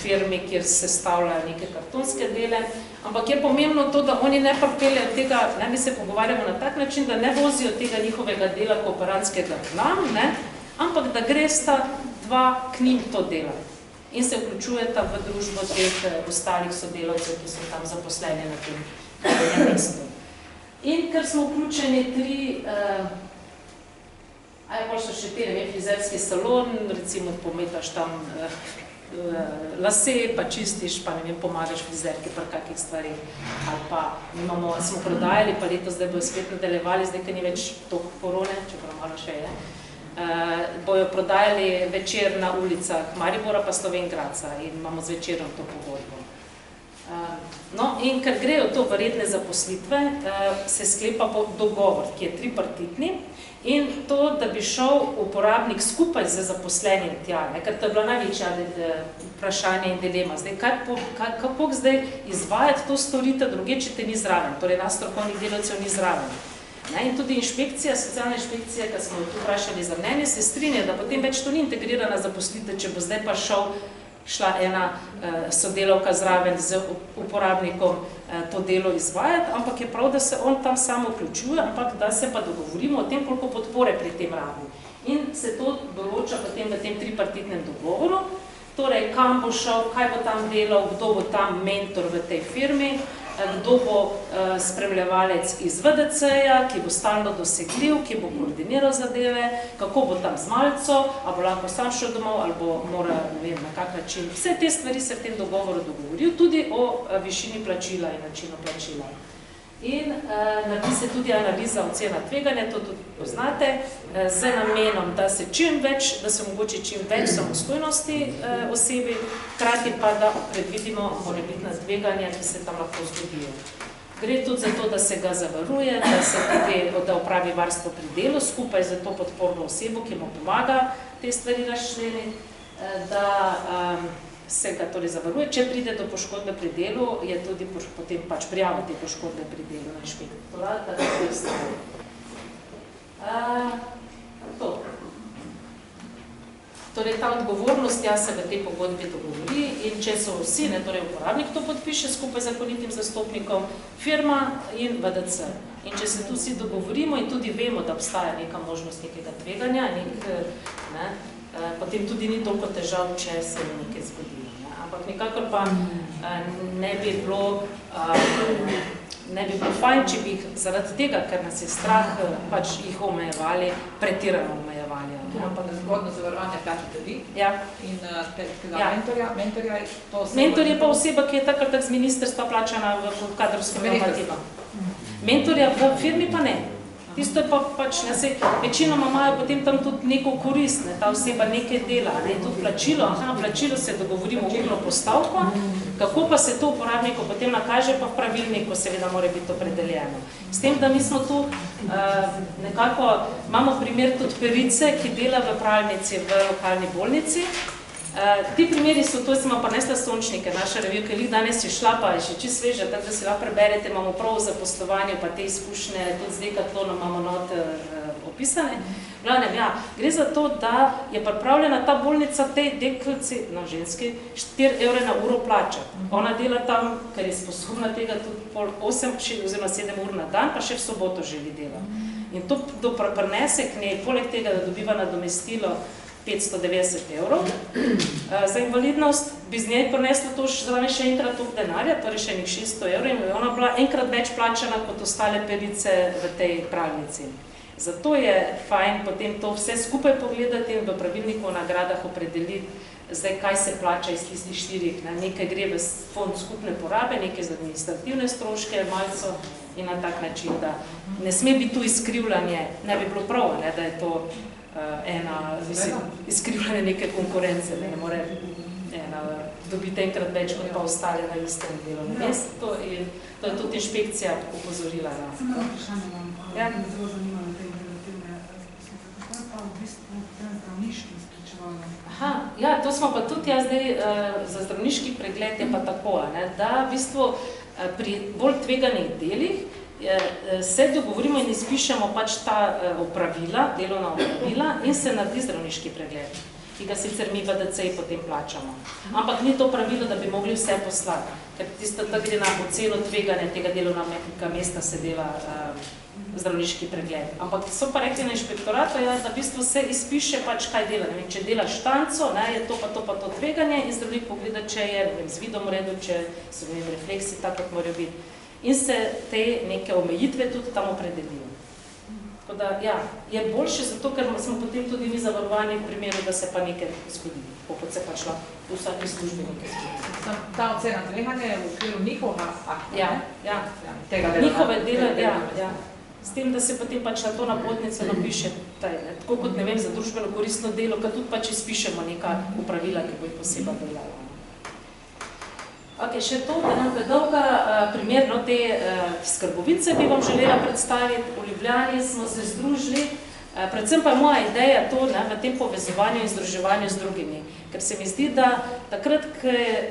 S6: firmi, kjer se stavljajo neke kartonske dele, ampak je pomembno to, da oni ne pripeljajo tega, mi se pogovarjamo na tak način, da ne vozijo tega njihovega dela kooperantskega k nam, ampak da gresta dva k njim to dela in se vključujeta v družbo teh ostalih sodelavcev, ki so tam zaposleni na tem mestu. In ker smo vključeni bolj so še frizerski salon, recimo pometaš tam lase, pa čistiš, pa pomagaš frizerki pri kakih stvari. Ali pa smo prodajali, pa letos zdaj bojo spet nadaljevali, zdaj, ker ni več toliko korone, čeprav malo še je, bojo prodajali večer na ulicah Maribora pa Slovenj Gradca in imamo z večerom to pogodbo. No, in ker grejo to v redne zaposlitve, se sklepa dogovor, ki je tripartitni, in to, da bi šel uporabnik skupaj z zaposlenim tja, ker to je bila največja vprašanje in dilema. Kako zdaj izvajati to storitev druge, če te ni zraven, torej nas strokovnih delavcev ni zraven. In tudi inšpekcija, socialna inšpekcija, ki smo jo tu vprašali za mnenje, se strinja, da potem več to ni integrirana zaposlitev, če bo zdaj pa šla ena sodelavka zraven z uporabnikom to delo izvajati, ampak je prav, da se on tam samo vključuje, ampak da se pa dogovorimo o tem, koliko podpore pri tem rabi. In se to določa potem v tem tripartitnem dogovoru, torej kam bo šel, kaj bo tam delal, kdo bo tam mentor v tej firmi, kdo bo spremljevalec iz VDC-ja, ki bo stalno dosegljiv, ki bo koordiniral zadeve, kako bo tam z malico, ali bo lahko sam šel domov, ali bo mora, ne vem, na kak način. Vse te stvari se v tem dogovoru dogovoril, tudi o višini plačila in načinu plačila. In naredi se tudi analiza ocena tveganja, to tudi poznate, z namenom, da se omogoči čim več samostojnosti osebi, hkrati pa da predvidimo morebitna tveganja, ki se tam lahko zgodijo. Gre tudi za to, da se ga zavaruje, da opravi varstvo pri delu skupaj z to podporno osebo, ki mu pomaga te stvari razčleniti, da se ga torej zavaruje. Če pride do poškodbe pri delu, je tudi potem pač prijava te poškodbe pri delu na inšpektorat, da to je stvar. Torej, ta odgovornost se v tej pogodbi dogovori in če so vsi, torej uporabnik to podpiše skupaj z zakonitim zastopnikom, firma in VDC. In če se tu vsi dogovorimo in tudi vemo, da obstaja neka možnost nekega tveganja, potem tudi ni toliko težav, če se nekaj zgodi. Ampak nikakor pa ne bi bilo fajn, če bi jih zaradi tega, ker nas je strah, pač jih omejevali, pretirano omejevali.
S2: Zgodno zavarovanje plačite vi in tega mentorja je to oseba?
S6: Mentor je pa oseba, ki je takrat z ministrstva plačana v kadrovskem normativu. Mentorja v firmi pa ne. Tisto je pa pač, večinoma imajo potem tam tudi neko korist, ta oseba nekaj dela, tudi plačilo, plačilo se dogovorimo urno postavko, kako pa se to uporabniku potem nakaže, pa v pravilniku seveda mora biti opredeljeno. S tem, da mi smo tu nekako, imamo primer tudi perice, ki dela v pralnici v lokalni bolnici. Ti primeri so, to sem pa nesla Sončnike, naša revija, ki danes je šla, pa je še čisto sveža, tako da si lahko preberete, imamo prav za poslovanje, pa te izkušnje, tudi z Decathlonom imamo note opisane. Gre za to, da je pripravljena ta bolnica tej deklici, ženski, 4 evre na uro plača. Ona dela tam, ker je sposobna tega tudi 8 oziroma 7 ur na dan, pa še v soboto želi dela. In to prinese k njej, poleg tega, da dobiva nadomestilo 5 590 evrov za invalidnost, bi z njej prineslo to zraven še enkrat toliko denarja, torej še enih 600 evrov, in bi ona bila enkrat več plačana kot ostale pevnice v tej pralnici. Zato je fajn potem to vse skupaj pogledati in v pravilniku o nagradah opredeliti, zdaj kaj se plača iz tistih 4. Nekaj gre v fond skupne porabe, nekaj za administrativne stroške, malco in na tak način, da ne sme biti tu izkrivljanje, ne bi bilo prav, da je to izkrivljanje neke konkurence, ne more dobiti enkrat več kot pa ostale na istem delovnem mestu. To je tudi inšpekcija upozorila.
S7: Samo vprašanje vam, zelo zanimalo te integrativne zaposlitve. Kako je pa v bistvu tem zdravniškim spričevalom?
S6: Ja, to smo pa tudi zdaj za zdravniški pregled je pa tako, da v bistvu pri bolj tveganih delih se dogovorimo in izpišemo pač ta opravila, delovna opravila in se naredi zdravniški pregled, ki ga sicer mi v DC potem plačamo. Ampak ni to pravilo, da bi mogli vse poslati, ker tisto gre na oceno tveganja tega delovnega mesta se dela zdravniški pregled. Ampak so pa rekli na inšpektoratu, da v bistvu se izpiše pač kaj dela. Če delaš štanco, je to pa to tveganje in zdravnik pogleda, če je z vidom v redu, če so refleksi tako, kot morajo biti. In se te neke omejitve tudi tam opredelijo. Tako da, je boljše zato, ker smo potem tudi mi zavarovani v primeru, da se pa nekaj zgodi, kot se pa šla v vsaki službi nekaj zgodi.
S2: Ta ocena tveganja je v okviru njihovega akta,
S6: tega dela. Njihove dela, s tem, da se potem pač na to napotnico napiše, tako kot, ne vem, za družbeno koristno delo, kad tudi pač izpišemo neka upravila, ki bo jih posebej veljala. Še to, da nam predolga primer te skrbovice bi vam želela predstaviti. V Ljubljani smo se združili, predvsem pa je moja ideja to v tem povezovanju in združevanju z drugimi. Ker se mi zdi, da takrat,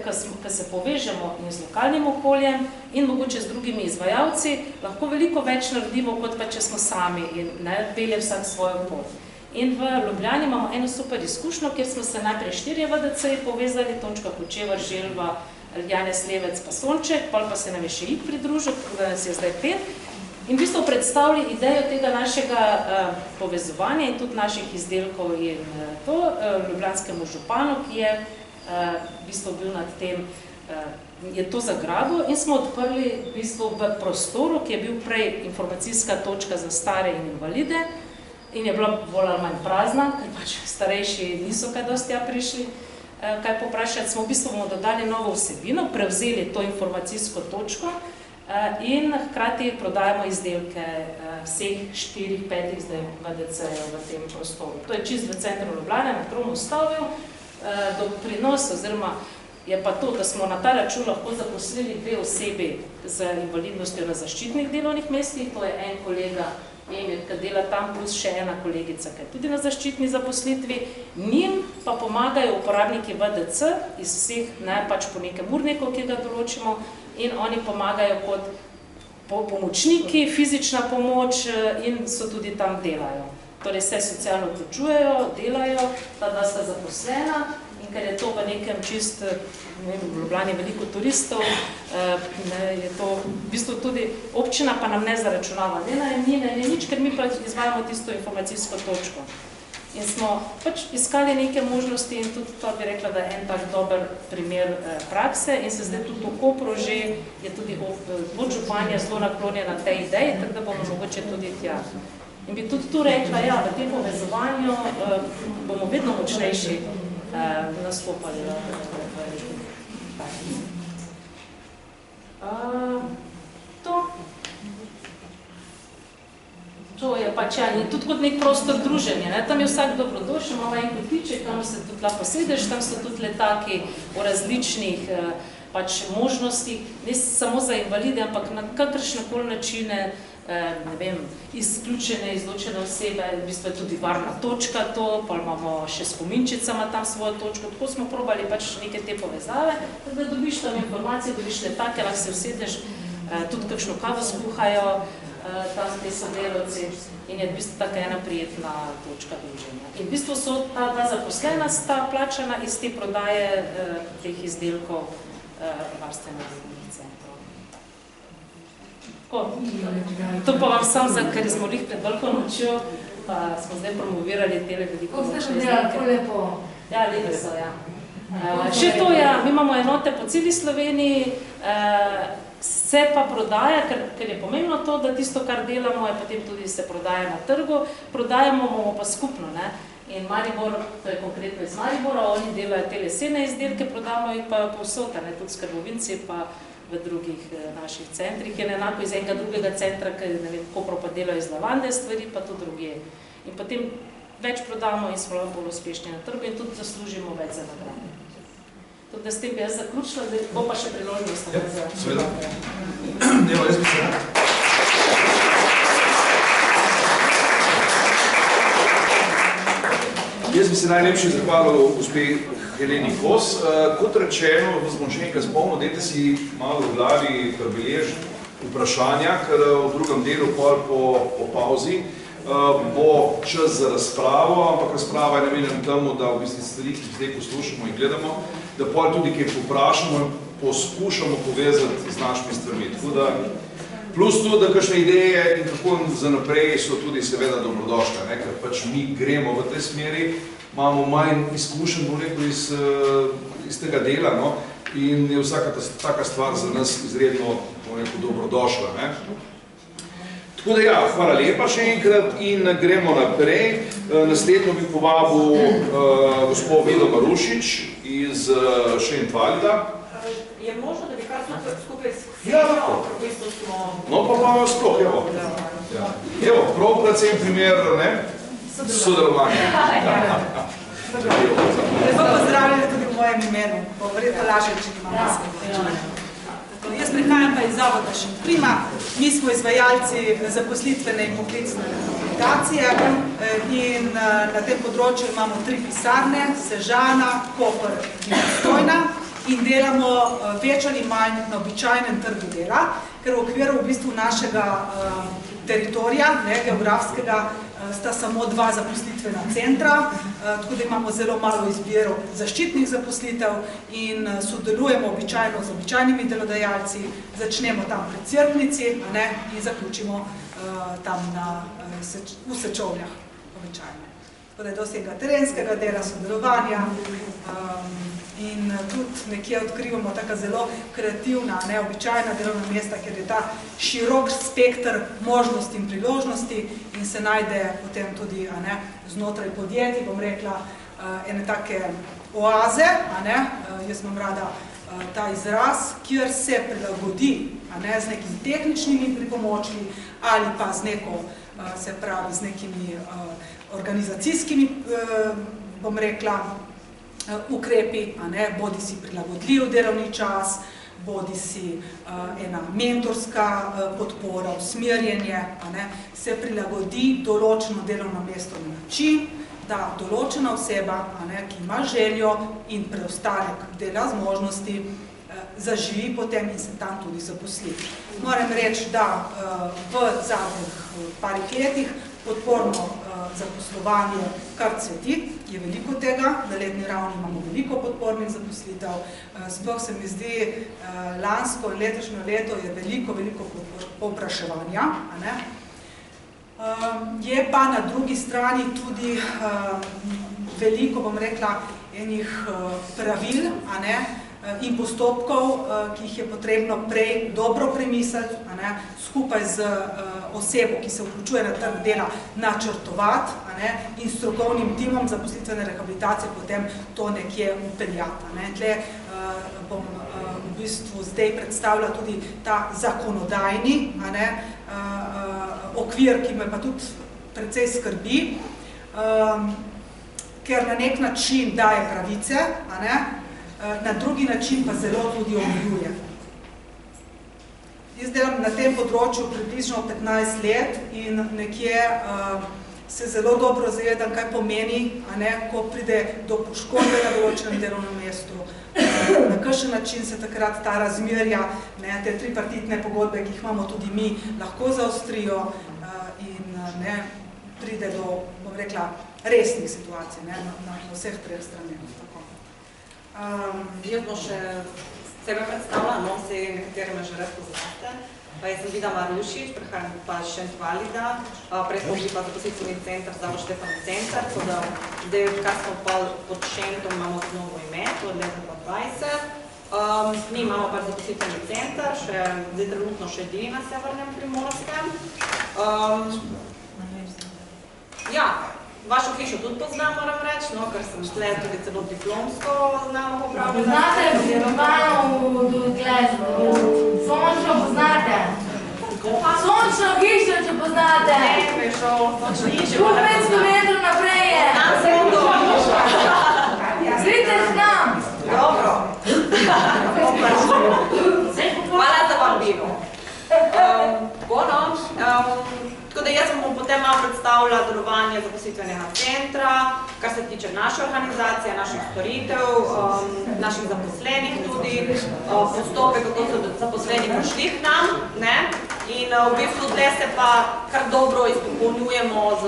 S6: ko se povežemo in z lokalnim okoljem in mogoče z drugimi izvajalci, lahko veliko več naredimo, kot pa če smo sami in pelje vsak svojo pot. In v Ljubljani imamo eno super izkušnjo, kjer smo se najprej 4 VDC povezali, Tončka Kočevar, Želva, Janez Levec pa Sonček, pa se nam je še id pridružil, da nas je zdaj 5. In v bistvu predstavili idejo tega našega povezovanja in tudi naših izdelkov in to ljubljanskemu županu, ki je v bistvu bil nad tem, je to zagrabil in smo odprli v bistvu v prostoru, ki je bil prej informacijska točka za stare in invalide in je bila bolj ali manj prazna, ker pač starejši niso kaj dosti prišli. Kaj poprašati, smo v bistvu dodali novo vsebino, prevzeli to informacijsko točko in hkrati prodajamo izdelke vseh 4-5 zdaj VDC-jev v tem prostoru. To je čist v centru Ljubljane, na Trom ustavil, do prinosa, oziroma je pa to, da smo na ta račun lahko zaposlili 2 osebi z invalidnostjo na zaščitnih delovnih mestih, to je en kolega Emil, ki dela tam, plus še ena kolegica, ki je tudi na zaščitni zaposlitvi. Njim pa pomagajo uporabniki VDC iz vseh, pač po nekem urniku, ki ga določimo, in oni pomagajo kot pomočniki, fizična pomoč in so tudi tam delajo. Torej se socialno vključujejo, delajo, ta 2 sta zaposlena in ker je to v nekem čist, v Ljubljani veliko turistov, je to v bistvu tudi občina pa nam ne zaračunava, ne najemnine, ne nič, ker mi pa izvajamo tisto informacijsko točko. In smo pač iskali neke možnosti in tudi to bi rekla, da je en tak dober primer prakse in se zdaj tudi v Kopru že je tudi podžupanja zelo naklonjena tej ideji, tako da bomo mogoče tudi tja. In bi tudi tu rekla, v tem povezovanju bomo vedno močnejši nastopali. To je pač, tudi kot nek prostor druženja, tam je vsak dobrodošel, imamo en kotiček, tam se tudi lahko sedeš, tam so tudi letaki o različnih možnostih, ne samo za invalide, ampak na kakršnekoli načine, ne vem, izključene, izločene osebe, v bistvu je tudi varna točka to, pa imamo še spominčicama tam svojo točko, tako smo probali pač neke te povezave, da dobiš tam informacije, dobiš letake, lahko se usedeš, tudi kakšno kavo skuhajo tam te sodelavci in je v bistvu taka ena prijetna točka druženja. In v bistvu so ta 2 zaposlena sta plačana iz te prodaje teh izdelkov varstveno-delovnih centrov. To pa vam sam, ker smo lih pred veliko nočjo, pa smo zdaj promovirali tele veliko
S5: Kako ste
S6: močne
S5: to delali,
S6: izdelke.
S5: tako lepo?
S6: Ja, lepe so, ja. Še to, ja, mi imamo enote po celi Sloveniji, se pa prodaja, ker je pomembno to, da tisto, kar delamo, je potem tudi se prodaja na trgu, prodajamo bomo pa skupno, ne. In Maribor, to je konkretno iz Maribora, oni delajo te lesene izdelke, prodamo jih pa povsod, ne, tudi skrbovinci pa v drugih naših centrih, je enako iz enega drugega centra, ker ne vem, Kopro pa delajo iz lavande stvari, pa tudi drugje. In potem več prodamo in smo bolj uspešni na trgu in tudi zaslužimo več za nagrade. Tudi da s tem bi jaz zaključila, zdaj bo pa še priložnost.
S1: Ja, seveda. Evo, jaz bi se rad. Jaz bi se najlepše zahvalil gospe Heleni Kos. Kot rečeno, vas bom še enkrat spomnil, dajte si malo v glavi prebeležiti vprašanja, ker v drugem delu po pauzi bo čas za razpravo, ampak razprava je namenjena temu, da v bistvu stvari, ki zdaj poslušamo in gledamo, da pol tudi kaj poprašamo in poskušamo povezati z našimi stvarmi. Tako da, plus tudi, da kakšne ideje in kako za naprej so tudi seveda dobrodošle, ne? Ker pač mi gremo v tej smeri, imamo manj izkušenj, bom rekel, iz tega dela, no? In je vsaka taka stvar za nas izredno, bom rekel, dobrodošla, ne? Tako da ja, hvala lepa še enkrat in gremo naprej. Naslednjo bi povabil gospod Vido Marušič iz Šentvalda.
S8: Je možno, da bi kar skupaj s
S1: Ja, lahko. No, pa imamo sploh, evo. Evo, prav predvsem primer, ne? Sodelovanje.
S7: Lepo pozdravljeni tudi v mojem imenu, bo verjetno lažje, če imam maske. Jaz prihajam pa iz Zavoda Šentprima, mi smo izvajalci zaposlitvene in poklicne rehabilitacije in na tem področju imamo 3 pisarne, Sežana, Koper in Postojna in delamo več ali manj na običajnem trgu dela, ker v okviru v bistvu našega teritorija, geografskega, sta samo 2 zaposlitvena centra, tako da imamo zelo malo izbiro zaščitnih zaposlitev in sodelujemo običajno z običajnimi delodajalci, začnemo tam pri Cerknici in zaključimo tam v Sečovljah običajno. Tako da je dosti terenskega dela, sodelovanja in tudi nekje odkrivamo taka zelo kreativna, neobičajna delovna mesta, ker je ta širok spektr možnosti in priložnosti in se najde potem tudi znotraj podjetij, bom rekla, ene take oaze, jaz imam rada ta izraz, kjer se prilagodi z nekimi tehničnimi pripomočki ali pa z neko, se pravi, z nekimi organizacijskimi, bom rekla, ukrepi, bodi si prilagodljiv delovni čas, bodi si ena mentorska podpora, usmerjenje, se prilagodi določeno delovno mesto na način, da določena oseba, ki ima željo in preostanek dela zmožnosti, zaživi potem in se tam tudi zaposli. Moram reči, da v zadnjih parih letih podporno zaposlovanje kar cveti, je veliko tega, na letni ravni imamo veliko podpornih zaposlitev, sploh se mi zdi lansko in letošnjo leto je veliko povpraševanja. Je pa na drugi strani tudi veliko, bom rekla, enih pravil in postopkov, ki jih je potrebno prej dobro premisliti, skupaj z osebo, ki se vključuje na trg dela, načrtovati in strokovnim timom zaposlitvene rehabilitacije potem to nekje upeljati. Tle bom v bistvu zdaj predstavila tudi ta zakonodajni okvir, ki me pa tudi precej skrbi, ker na nek način daje pravice, na drugi način pa zelo tudi omejuje. Jaz delam na tem področju približno 15 let in nekje se zelo dobro zavedam, kaj pomeni, ko pride do poškodbe na določenem delovnem mestu, na kakšen način se takrat ta razmerja, te tripartitne pogodbe, ki jih imamo tudi mi, lahko zaostrijo in pride do, bom rekla, resnih situacij na vseh 3 straneh.
S8: Jaz bom še sebe predstavila, no, vse nekatere me že res poznate. Jaz sem Vida Marušič, prihajam pa iz Šentvalida, prej smo bili pa zaposlitveni center Zavod Štefan Center, tako da zdaj, kar smo pa pod Šentom, imamo novo ime, to od leta 2020. Mi imamo pa zaposlitveni center, zdaj trenutno še edini na Severnem Primorskem. Ja, vašo hišo tudi poznam, moram reči, no, ker sem tle tudi celo diplomsko znamo popravljati.
S5: Poznate Ljubljano do Glezno, Sončno poznate? Sončno hišo, če poznate?
S8: Ne, veš, Sončno hišo.
S5: 500 metrov naprej je.
S8: Tam se bom to hišo.
S5: Zrite z nam.
S8: Dobro. Hvala za vabilo. Tako da jaz bom potem malo predstavila delovanje zaposlitvenega centra, kar se tiče naše organizacije, naših storitev, naših zaposlenih tudi, postopek, kako so zaposleni prišli k nam. In v bistvu tle se pa kar dobro izpopolnjujemo z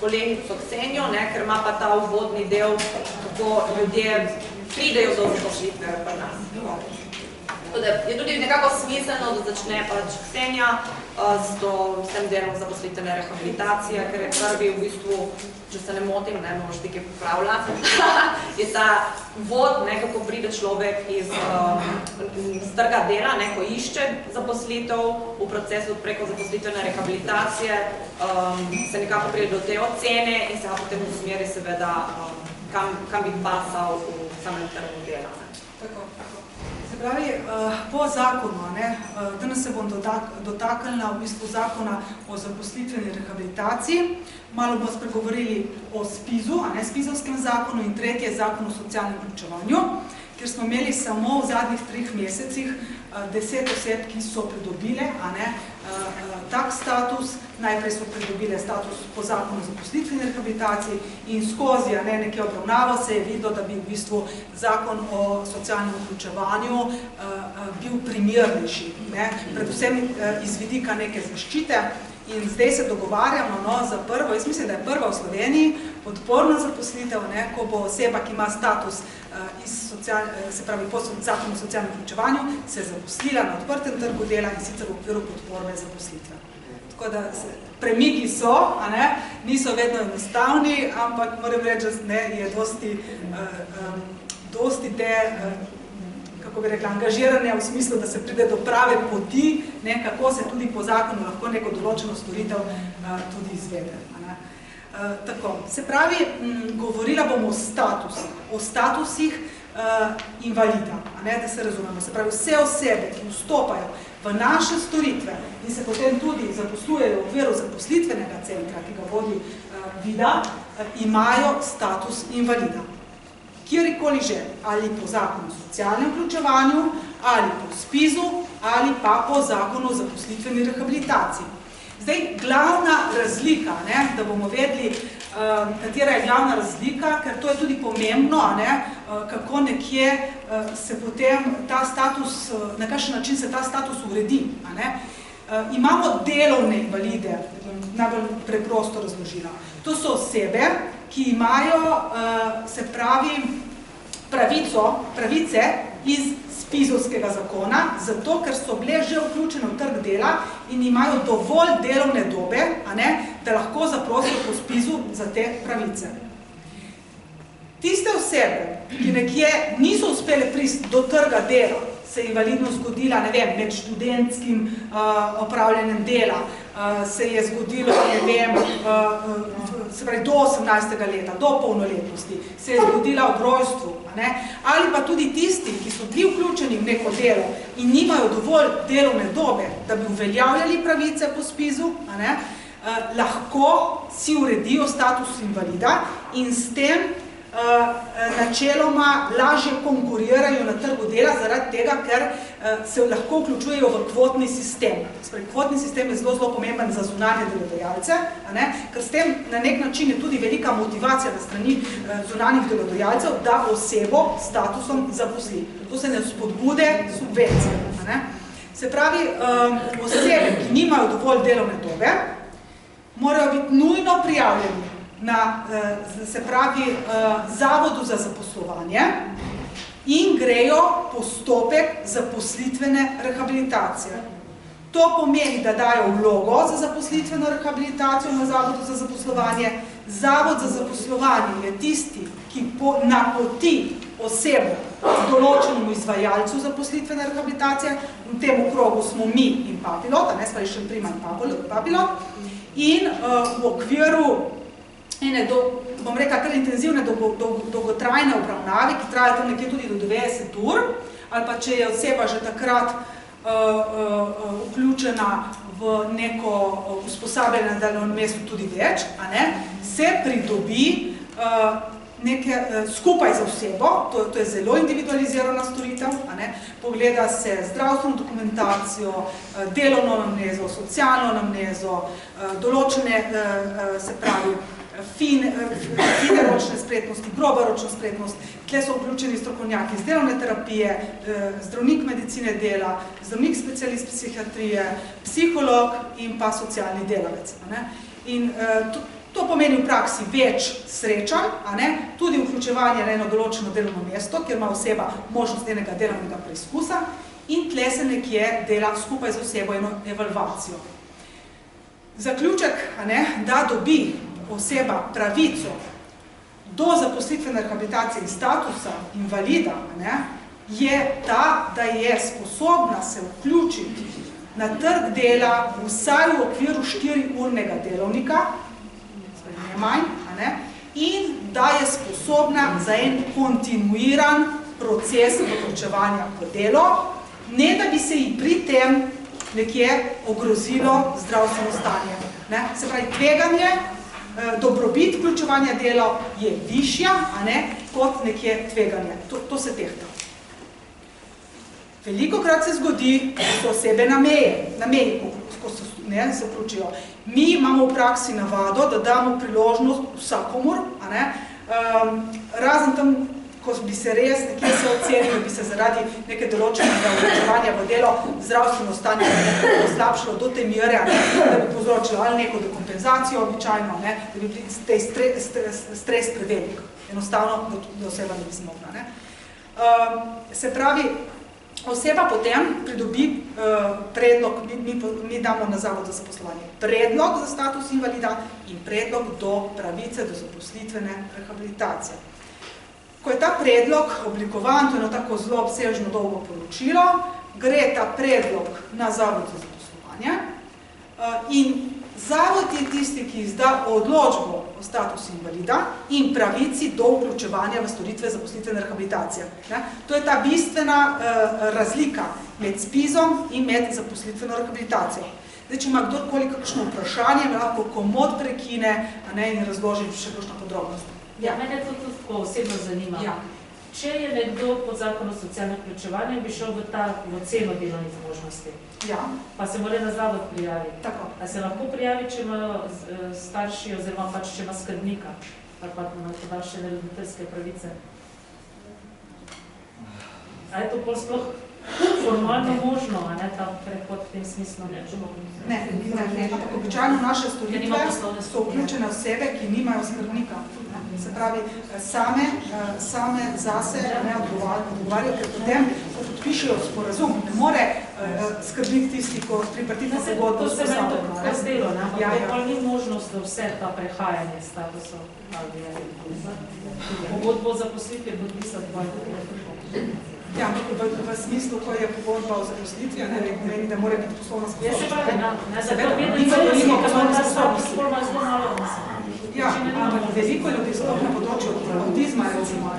S8: kolegico Ksenijo, ker ima pa ta uvodni del, kako ljudje pridejo do zaposlitve pri nas. Je tudi nekako smiselno, da začne pač Ksenija s tem delom zaposlitvene rehabilitacije, ker je prvi v bistvu, če se ne motim, ne moraš nekaj popravljati, je ta vod, kako pride človek iz trga dela, ko išče zaposlitev v procesu preko zaposlitvene rehabilitacije, se nekako pride do te ocene in se ga potem usmeri seveda, kam bi pasal v samem trgu dela.
S7: Tako. Se pravi, po zakonu, danes se bom dotaknila v bistvu zakona o zaposlitveni rehabilitaciji, malo bomo spregovorili o SPIZ-u, SPIZ-ovskem zakonu in tretje zakon o socialnem vključevanju, kjer smo imeli samo v zadnjih 3 mesecih 10 oseb, ki so pridobile tak status. Najprej so pridobile status po zakonu o zaposlitveni rehabilitaciji in skozi nekaj obravnavo se je videlo, da bi v bistvu zakon o socialnem vključevanju bil primernejši, predvsem iz vidika neke zaščite. In zdaj se dogovarjamo za prvo, jaz mislim, da je prva v Sloveniji podporna zaposlitev, ko bo oseba, ki ima status se pravi po zakonu o socialnem vključevanju, se zaposlila na odprtem trgu dela in sicer v okviru podporne zaposlitve. Tako da premiki so, niso vedno enostavni, ampak moram reči, da je dosti te, kako bi rekla, angažiranje v smislu, da se pride do prave poti, kako se tudi po zakonu lahko neko določeno storitev tudi izvede. Tako, se pravi, govorila bom o statusih invalida, da se razumemo. Se pravi, vse osebe, ki vstopajo v naše storitve in se potem tudi zaposlujejo v okviru zaposlitvenega centra, ki ga vodi Vida, imajo status invalida. Kjerikoli že, ali po zakonu o socialnem vključevanju, ali po SPIZ-u, ali pa po zakonu o zaposlitveni rehabilitaciji. Zdaj, glavna razlika, da bomo vedeli, katera je glavna razlika, ker to je tudi pomembno, kako nekje se potem ta status, na kakšen način se ta status uredi. Imamo delovne invalide, najbolj preprosto razložila. To so osebe, ki imajo, se pravi, pravice iz SPIZ-ovskega zakona, zato ker so bile že vključene v trg dela in imajo dovolj delovne dobe, da lahko zaprosijo po SPIZ-u za te pravice. Tiste osebe, ki nekje niso uspele priti do trga dela, se je invalidnost zgodila, ne vem, med študentskim opravljanjem dela, se je zgodilo, ne vem, se pravi, do 18. leta, do polnoletnosti, se je zgodila ob rojstvu, ali pa tudi tisti, ki so bili vključeni v neko delo in nimajo dovolj delovne dobe, da bi uveljavljali pravice po SPIZ-u, lahko si uredijo status invalida in s tem načeloma lažje konkurirajo na trgu dela zaradi tega, ker se lahko vključujejo v kvotni sistem. Kvotni sistem je zelo pomemben za zunanje delodajalce, ker s tem na nek način je tudi velika motivacija na strani zunanjih delodajalcev, da osebo s statusom zaposli. To se ne spodbude subvencije. Se pravi, osebe, ki nimajo dovolj delovne dobe, morajo biti nujno prijavljeni na, se pravi, Zavodu za zaposlovanje in grejo postopek zaposlitvene rehabilitacije. To pomeni, da dajo vlogo za zaposlitveno rehabilitacijo na Zavodu za zaposlovanje. Zavod za zaposlovanje je tisti, ki napoti osebo določenemu izvajalcu zaposlitvene rehabilitacije. V tem okrogu smo mi in Papilot, sva še Prima in Papilot. In v okviru ene, bom rekla, kar intenzivne dolgotrajne obravnave, ki trajajo tam nekje tudi do 90 ur, ali pa če je oseba že takrat vključena v neko usposabljanje na delovnem mestu tudi več, se pridobi skupaj z osebo, to je zelo individualizirana storitev, pogleda se zdravstveno dokumentacijo, delovno anamnezo, socialno anamnezo, določene, se pravi, fine ročne spretnosti, groba ročna spretnost, tle so vključeni strokovnjaki z delovne terapije, zdravnik medicine dela, zdravnik specialist psihiatrije, psiholog in pa socialni delavec. In to pomeni v praksi več srečanj, tudi vključevanje na eno določeno delovno mesto, kjer ima oseba možnost enega delovnega preizkusa in tle se nekje dela skupaj z osebo eno evalvacijo. Zaključek, da dobi oseba pravico do zaposlitvene rehabilitacije in statusa invalida, je ta, da je sposobna se vključiti na trg dela vsaj v okviru 4-urnega delovnika, ne manj, in da je sposobna za en kontinuiran proces vključevanja v delo, ne da bi se ji pri tem nekje ogrozilo zdravstveno stanje. Se pravi, tveganje, dobrobit vključevanja delo je višja, kot nekje tveganje. To se tehta. Velikokrat se zgodi, da so osebe na meji, ko se vključijo. Mi imamo v praksi navado, da damo priložnost vsakomur, razen tam, ko bi se res nekje se ocenili, bi se zaradi neke določenega vključevanja v delo zdravstveno stanje poslabšalo do te mere, da bi povzročilo ali neko dekompenzacijo običajno, da bi bili stres prevelik. Enostavno, da oseba ne bi zmogla. Se pravi, oseba potem pridobi predlog, mi damo na Zavod za zaposlovanje predlog za status invalida in predlog do pravice do zaposlitvene rehabilitacije. Ko je ta predlog oblikovan, to je eno tako zelo obsežno dolgo poročilo, gre ta predlog na Zavod za zaposlovanje in Zavod je tisti, ki izda odločbo o statusu invalida in pravici do vključevanja v storitve zaposlitvene rehabilitacije. To je ta bistvena razlika med SPIZ-om in med zaposlitveno rehabilitacijo. Zdaj, če ima kdorkoli kakšno vprašanje, lahko komod prekine in razloži še kakšno podrobnost.
S6: Mene to tudi osebno zanima. Če je nekdo pod zakon o socialnem vključevanju, bi šel v oceno delovnih zmožnosti. Pa se mora na zavod prijaviti. A se lahko prijavi, če ima starši oziroma pač, če ima skrbnika, ali pa ima še roditeljske pravice? A je to pol sploh formalno možno, ta prehod v tem smislu?
S7: Ne. Običajno naše storitve so vključene osebe, ki nimajo skrbnika. Se pravi, same zase odgovarjajo, ker potem, ko podpišejo sporazum, ne more skrbnik tisti, ko tripartitno pogodbo
S6: spostavljajo. To se meni to zdelo, ampak pa ni možnost, da vse ta prehajanje statusov pogodbo o zaposlitvi podpisati dvojno.
S7: V smislu, ko je pogodba o zaposlitvi, ne meni, da mora biti poslovna sposobnost.
S6: Se pravi, zato poslovna sposobnost.
S7: Ampak veliko ljudi sploh na področju avtizma, recimo,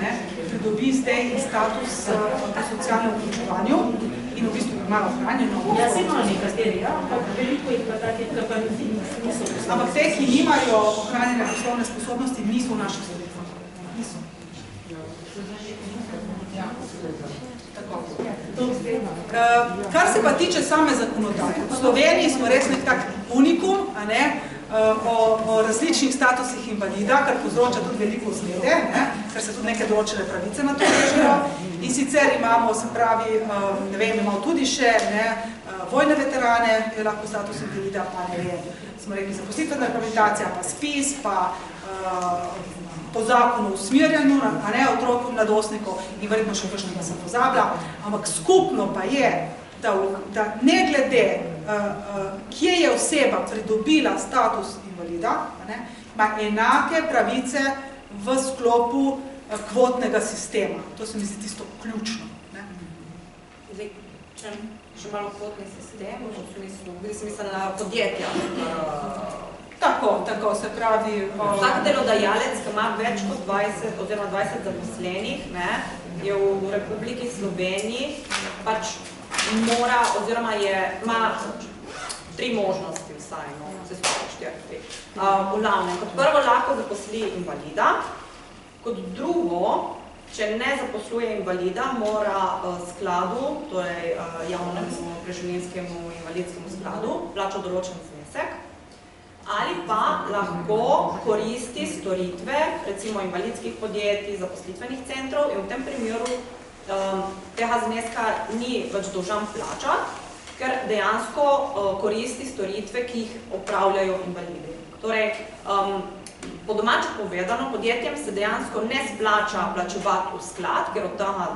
S7: pridobi zdaj status po socialnem vključevanju in v bistvu malo ohranjeno.
S6: Se ima nekateri, ampak veliko jih pa takih, ki pa niso poslovne.
S7: Ampak te, ki nimajo ohranjene poslovne sposobnosti, niso v naših storitvah. Niso. Kar se pa tiče same zakonodaje. V Sloveniji smo res nek tak unikum, o različnih statusih invalida, kar povzroča tudi veliko zmede, ker se tudi neke določene pravice na to vežejo. In sicer imamo, se pravi, ne vem, imamo tudi še vojne veterane, je lahko status invalida, pa ne vem, smo rekli zaposlitvena rehabilitacija, pa SPIZ, pa po zakonu o usmerjanju otrok in mladostnikov in verjetno še kakšnega sem pozabila, ampak skupno pa je, da ne glede kje je oseba pridobila status invalida, ima enake pravice v sklopu kvotnega sistema. To se mi zdi tisto ključno.
S8: Zdaj, še malo kvotni sistem, v smislu na podjetja.
S7: Tako, se pravi...
S8: Vsak delodajalec, ki ima več kot 20 oziroma 20 zaposlenih, je v Republiki Sloveniji pač mora oziroma ima 3 možnosti vsaj, se skupaj 4. V glavnem, kot prvo lahko zaposli invalida, kot drugo, če ne zaposluje invalida, mora skladu, torej javnemu preživljenjskemu invalidskemu skladu, plača določen znesek, ali pa lahko koristi storitve, recimo invalidskih podjetij, zaposlitvenih centrov in v tem primeru tega zneska ni več dolžan plačati, ker dejansko koristi storitve, ki jih opravljajo invalidi. Torej, po domače povedano, podjetjem se dejansko ne splača plačevati v sklad, ker od tega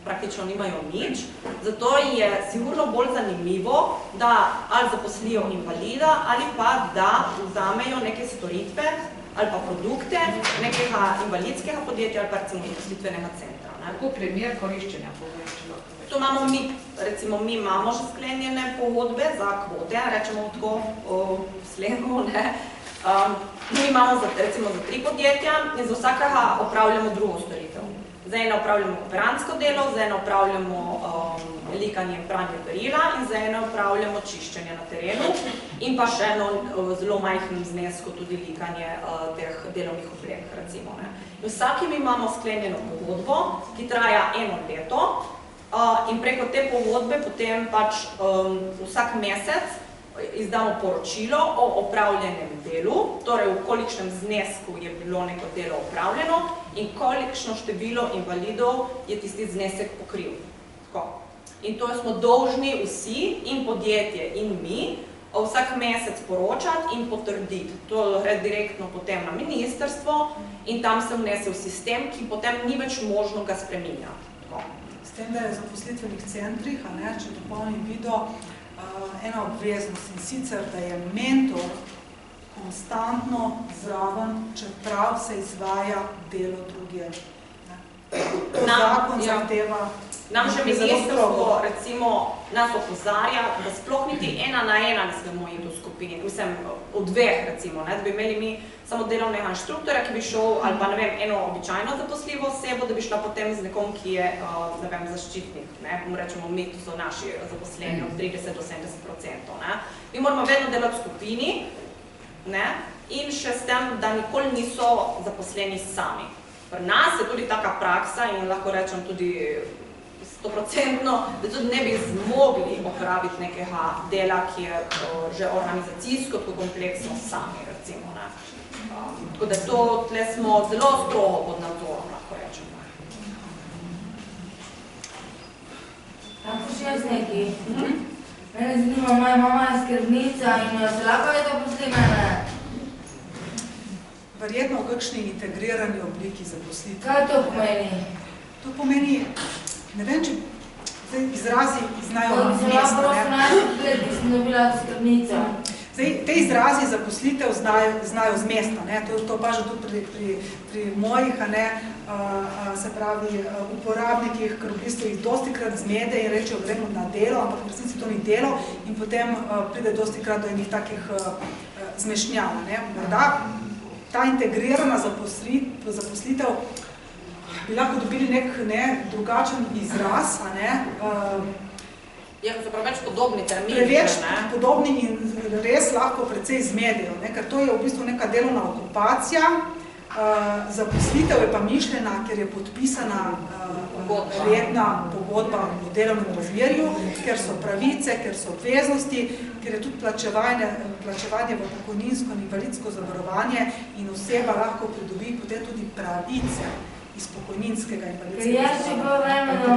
S8: praktično nimajo nič, zato je sigurno bolj zanimivo, da ali zaposlijo invalida ali pa da vzamejo neke storitve ali pa produkte nekega invalidskega podjetja ali pa recimo zaposlitvenega centra.
S2: Kako primer koriščenja?
S8: To imamo mi, recimo mi imamo že sklenjene pogodbe za kvote, rečemo tako v slengu, mi imamo recimo za 3 podjetja in za vsakega opravljamo drugo storitev. Za eno opravljamo kooperantsko delo, za eno opravljamo likanje in pranje perila in za eno opravljamo čiščenje na terenu in pa še eno zelo majhnem znesku tudi likanje teh delovnih oblek, recimo. Vsakim imamo sklenjeno pogodbo, ki traja 1 leto in preko te pogodbe potem pač vsak mesec izdamo poročilo o opravljenem delu, torej v kolikšnem znesku je bilo neko delo opravljeno in kolikšno število invalidov je tisti znesek pokril. In to smo dolžni vsi, in podjetje, in mi, vsak mesec poročati in potrditi. To gre direktno potem na ministrstvo in tam se vnese v sistem, ki potem ni več možno ga spreminjati.
S7: S tem, da je v zaposlitvenih centrih, če dopolnim video, ena obveznost in sicer, da je mentor konstantno zraven, čeprav se izvaja delo drugje. Zakon zahteva.
S8: Nam že ministrstvo recimo nas opozarja, da sploh niti 1 na 1 ne smemo iti v skupini, mislim, v 2 recimo, da bi imeli mi samo delovnega inštruktorja, ki bi šel, ali pa ne vem, eno običajno zaposljivo osebo, da bi šla potem z nekom, ki je, ne vem, zaščitnik, bomo rečemo, mi, to so naši zaposleni od 30 do 70%. Mi moramo vedno delati v skupini in še s tem, da nikoli niso zaposleni sami. Pri nas je tudi taka praksa in lahko rečem tudi 100%, da tudi ne bi zmogli opraviti nekega dela, ki je že organizacijsko tako kompleksno sami, recimo. Tako da tle smo zelo strogo pod nadzorom, lahko rečemo.
S5: Lahko še jaz nekaj. Mene zanima, moja mama je skrbnica in se lahko je to posli mene?
S7: Verjetno v kakšni integrirani obliki zaposlitve.
S5: Kaj to pomeni?
S7: To pomeni, ne vem, če izrazi znajo mesta.
S5: Sem prosto naših let, ki sem dobila skrbnica.
S7: Te izrazi zaposlitev znajo z mesta. To pa že tudi pri mojih, se pravi, uporabnikih, ker v bistvu jih dostikrat zmede in rečejo, gremo na delo, ampak v resnici to ni delo in potem pride dostikrat do enih takih zmešnjav. Morda ta integrirana zaposlitev bi lahko dobili nek drugačen izraz,
S8: Je pa preveč podobni termini.
S7: Preveč podobni in res lahko precej zmedejo, ker to je v bistvu neka delovna okupacija, zaposlitev je pa mišljena, ker je podpisana redna pogodba v delovnem razmerju, ker so pravice, ker so obveznosti, ker je tudi plačevanje v pokojninsko in invalidsko zavarovanje in oseba lahko pridobi potem tudi pravice iz pokojninskega in invalidskega
S5: zavarovanja. Ker jaz še bilo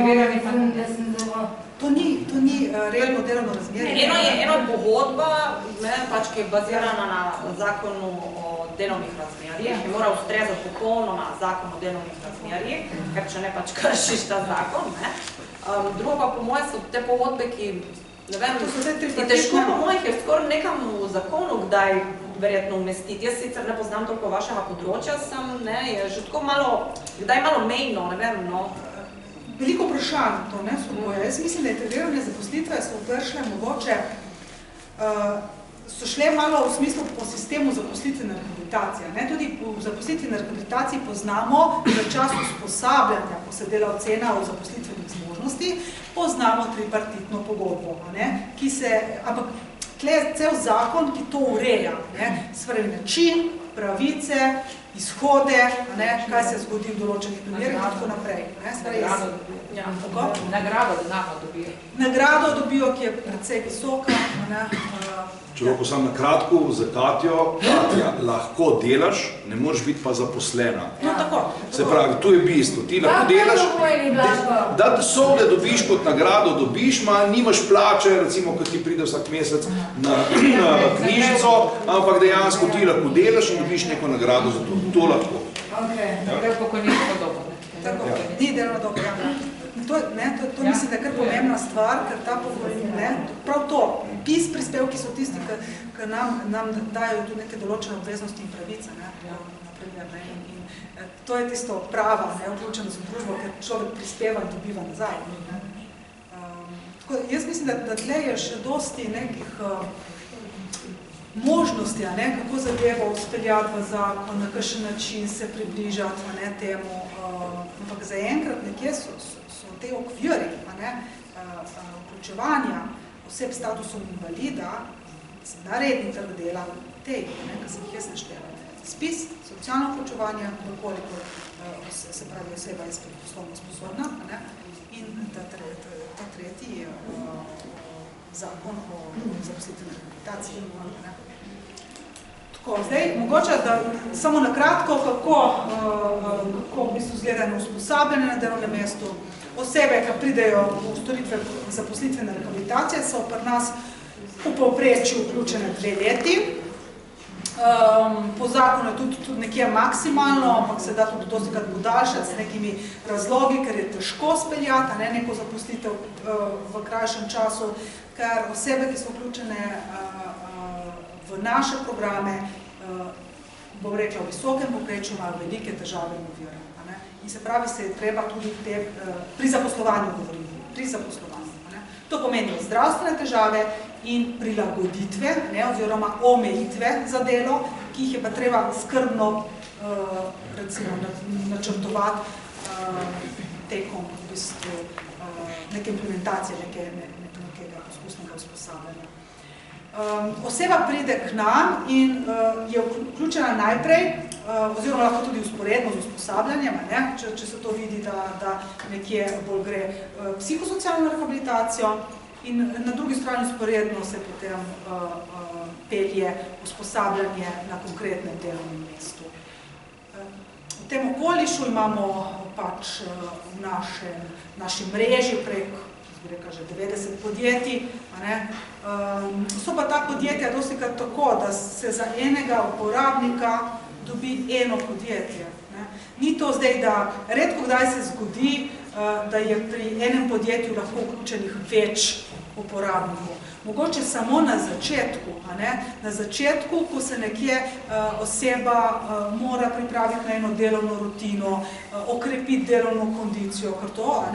S5: vreme, da sem zelo...
S7: To ni realno delovno razmerje.
S8: Eno je pogodba, ki je bazirana na zakonu o delovnih razmerjih, ki mora ustrezati popolnoma zakon o delovnih razmerjih, ker če ne kršiš ta zakon. Drugo pa po moje so te pogodbe, ki Ne vem, težko po mojih je skoraj nekam v zakonu kdaj verjetno umestiti. Jaz sicer ne poznam toliko vašega področja, je že tako malo, kdaj malo mejno, ne vem, no.
S7: Veliko vprašanj to, ne, svoboja. Jaz mislim, da integrirane zaposlitve so prišle mogoče, so šle malo v smislu po sistemu zaposlitvene rehabilitacije. Ne? Tudi v zaposlitveni rehabilitaciji poznamo, da v času usposabljanja, ko se dela ocena o zaposlitvenih zmožnosti, poznamo tripartitno pogodbo, ki se, ampak tle je cel zakon, ki to ureja, stvari način, pravice, izhode, kaj se zgodi v določenih primerih in tako naprej.
S2: Nagrado denarno dobijo.
S7: Nagrado dobijo, ki je precej visoka.
S1: Če lahko sam na kratko za Katjo, Katja, lahko delaš, ne moreš biti pa zaposlena.
S7: No, tako.
S1: Se pravi, to je bistvo. Ti lahko delaš, da sode dobiš kot nagrado, dobiš, nimaš plače, recimo, ko ti pride vsak mesec na knjižico, ampak dejansko ti lahko delaš in dobiš neko nagrado za to. To lahko.
S2: To je pokojninsko dobo.
S7: Tako, ni delovna doba. To mislim, da je kar pomembna stvar, ker ta pokojnina, prav to, PIS prispevki so tisti, ki nam dajo tudi neke določene obveznosti in pravice, in to je tisto prava, vključenost v družbo, ker človek prispeva in dobiva nazaj. Jaz mislim, da tle je še dosti nekih možnosti, kako zadevo speljati v zakon, na kakšen način se približati temu, ampak zaenkrat nekje so te okviri vključevanja oseb s statusom invalida na redni trg dela, ki sem jih jaz naštela. Spis, socialno vključevanje, koliko se pravi oseba je poslovno sposobna, in ta tretji zakon o zaposlitveni rehabilitaciji. Zdaj, mogoče, da samo na kratko, kako v bistvu izgleda usposabljanje na delovnem mestu. Osebe, ki pridejo v storitve zaposlitvene rehabilitacije, so pri nas v povprečju vključene 2 leti. Po zakonu je tudi nekje maksimalno, ampak se da tudi dostikrat podaljšati z nekimi razlogi, ker je težko speljati neko zaposlitev v krajšem času, ker osebe, ki so vključene v naše programe, bom rekla, v visokem povprečju imajo velike težave in ovire. In se pravi, se je treba tudi pri zaposlovanju govoriti, pri zaposlovanju. To pomeni zdravstvene težave in prilagoditve, oziroma omejitve za delo, ki jih je pa treba skrbno recimo načrtovati tekom v bistvu neke implementacije, nekega poskusnega usposabljanja. Oseba pride k nam in je vključena najprej, oziroma lahko tudi usporedno z usposabljanjem, če se to vidi, da nekje bolj gre psihosocialno rehabilitacijo in na drugi strani usporedno se potem pelje usposabljanje na konkretnem delovnem mestu. V tem okolišu imamo pač v naši mreži prek že 90 podjetij. So pa ta podjetja dostikrat tako, da se za enega uporabnika dobi eno podjetje. Ni to zdaj, da redko kdaj se zgodi, da je pri enem podjetju lahko vključenih več uporabnikov. Mogoče samo na začetku, ko se nekje oseba mora pripraviti na eno delovno rutino, okrepiti delovno kondicijo, ker to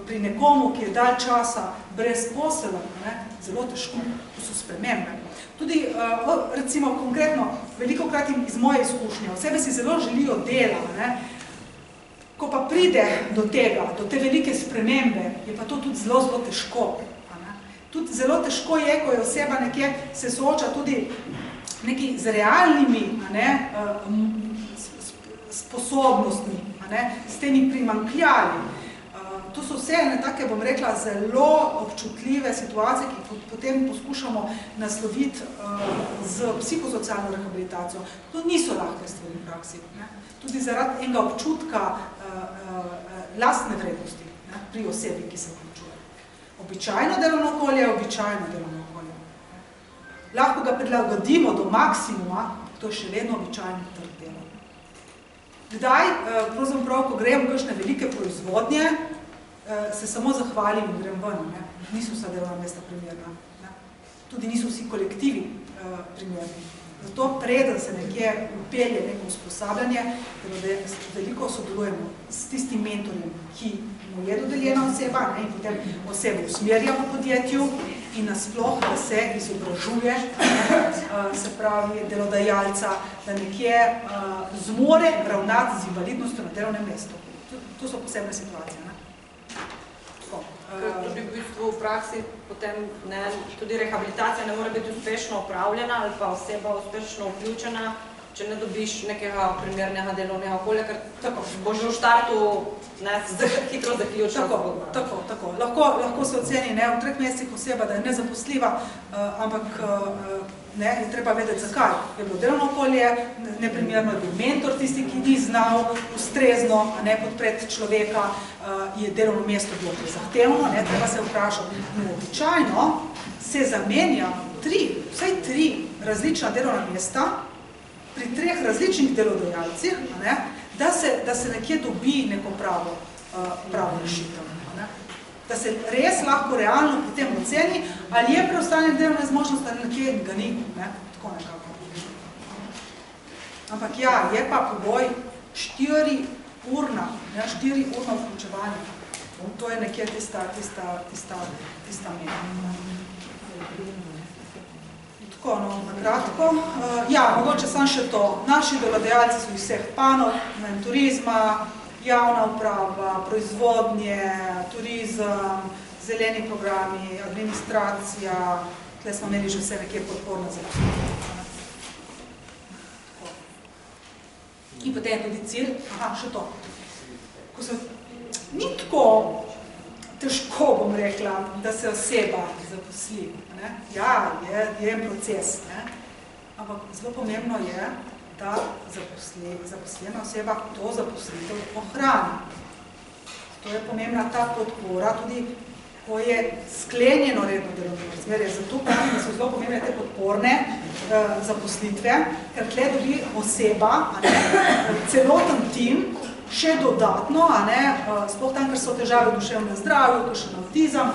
S7: pri nekomu, ki je dalj časa brezposeln, zelo težko, to so spremembe. Tudi, recimo, konkretno, velikokrat iz moje izkušnje, osebe si zelo želijo dela, ko pa pride do tega, do te velike spremembe, je pa to tudi zelo, zelo težko. Tudi zelo težko je, ko je oseba nekje se sooča tudi neki z realnimi sposobnostmi, s temi primanjkljaji. To so vse take, bom rekla, zelo občutljive situacije, ki jih potem poskušamo nasloviti z psihosocialno rehabilitacijo. To niso lahke stvari v praksi. Tudi zaradi enega občutka lastne vrednosti pri osebi, ki se vključuje. Običajno delovno okolje je običajno delovno okolje. Lahko ga prilagodimo do maksimuma, to je še vedno običajno trg dela. Kdaj, pravzaprav, ko grem v kakšne velike proizvodnje, se samo zahvalim in grem ven. niso vsa delovna mesta primerna. Tudi niso vsi kolektivi primerni. Zato preden se nekje upelje neko usposabljanje, veliko sodelujemo s tistim mentorjem, ki mu je dodeljena oseba, in potem osebo usmerjamo v podjetju in nasploh, da se izobražuje, se pravi delodajalca, da nekje zmore ravnati z invalidnostjo na delovnem mestu. To so posebne situacije.
S8: Tudi v bistvu v praksi potem tudi rehabilitacija ne more biti uspešno upravljena ali pa oseba uspešno vključena, če ne dobiš nekega primernega delovnega okolja, ker bo že v štartu hitro zaključila.
S7: Tako. Lahko se oceni v 3 mesecih oseba, da je nezaposljiva, ampak je treba vedeti, zakaj. Je bilo delovno okolje, neprimerno je bil mentor tisti, ki ni znal ustrezno podpreti človeka, je delovno mesto bilo prezahtevno, treba se vprašati. Običajno se zamenja vsaj 3 različna delovna mesta pri 3 različnih delodajalcih, da se nekje dobi neko pravo rešitev. Da se res lahko realno potem oceni, ali je preostanek delovne zmožnosti ali nekje ga ni, tako nekako. Ampak je pa pogoj 4-urno vključevanje. To je nekje tista mera. Tako, na kratko. Mogoče samo še to. Naši delodajalci so iz vseh panov, turizma, javna uprava, proizvodnje, turizem, zeleni programi, administracija, tukaj smo imeli že vse nekje podporne zaposlitve. In potem je tudi cilj, še to. Ni tako težko, bom rekla, da se oseba zaposli. Je en proces, ampak zelo pomembno je, da zaposlena oseba to zaposlitev ohrani. To je pomembna ta podpora, tudi ko je sklenjeno redno delovno razmerje. Zato pravim, da so zelo pomembne te podporne zaposlitve, ker tle dobi oseba, celoten tim, še dodatno, sploh tam, ker so težave v duševnem zdravju, kakšen avtizem,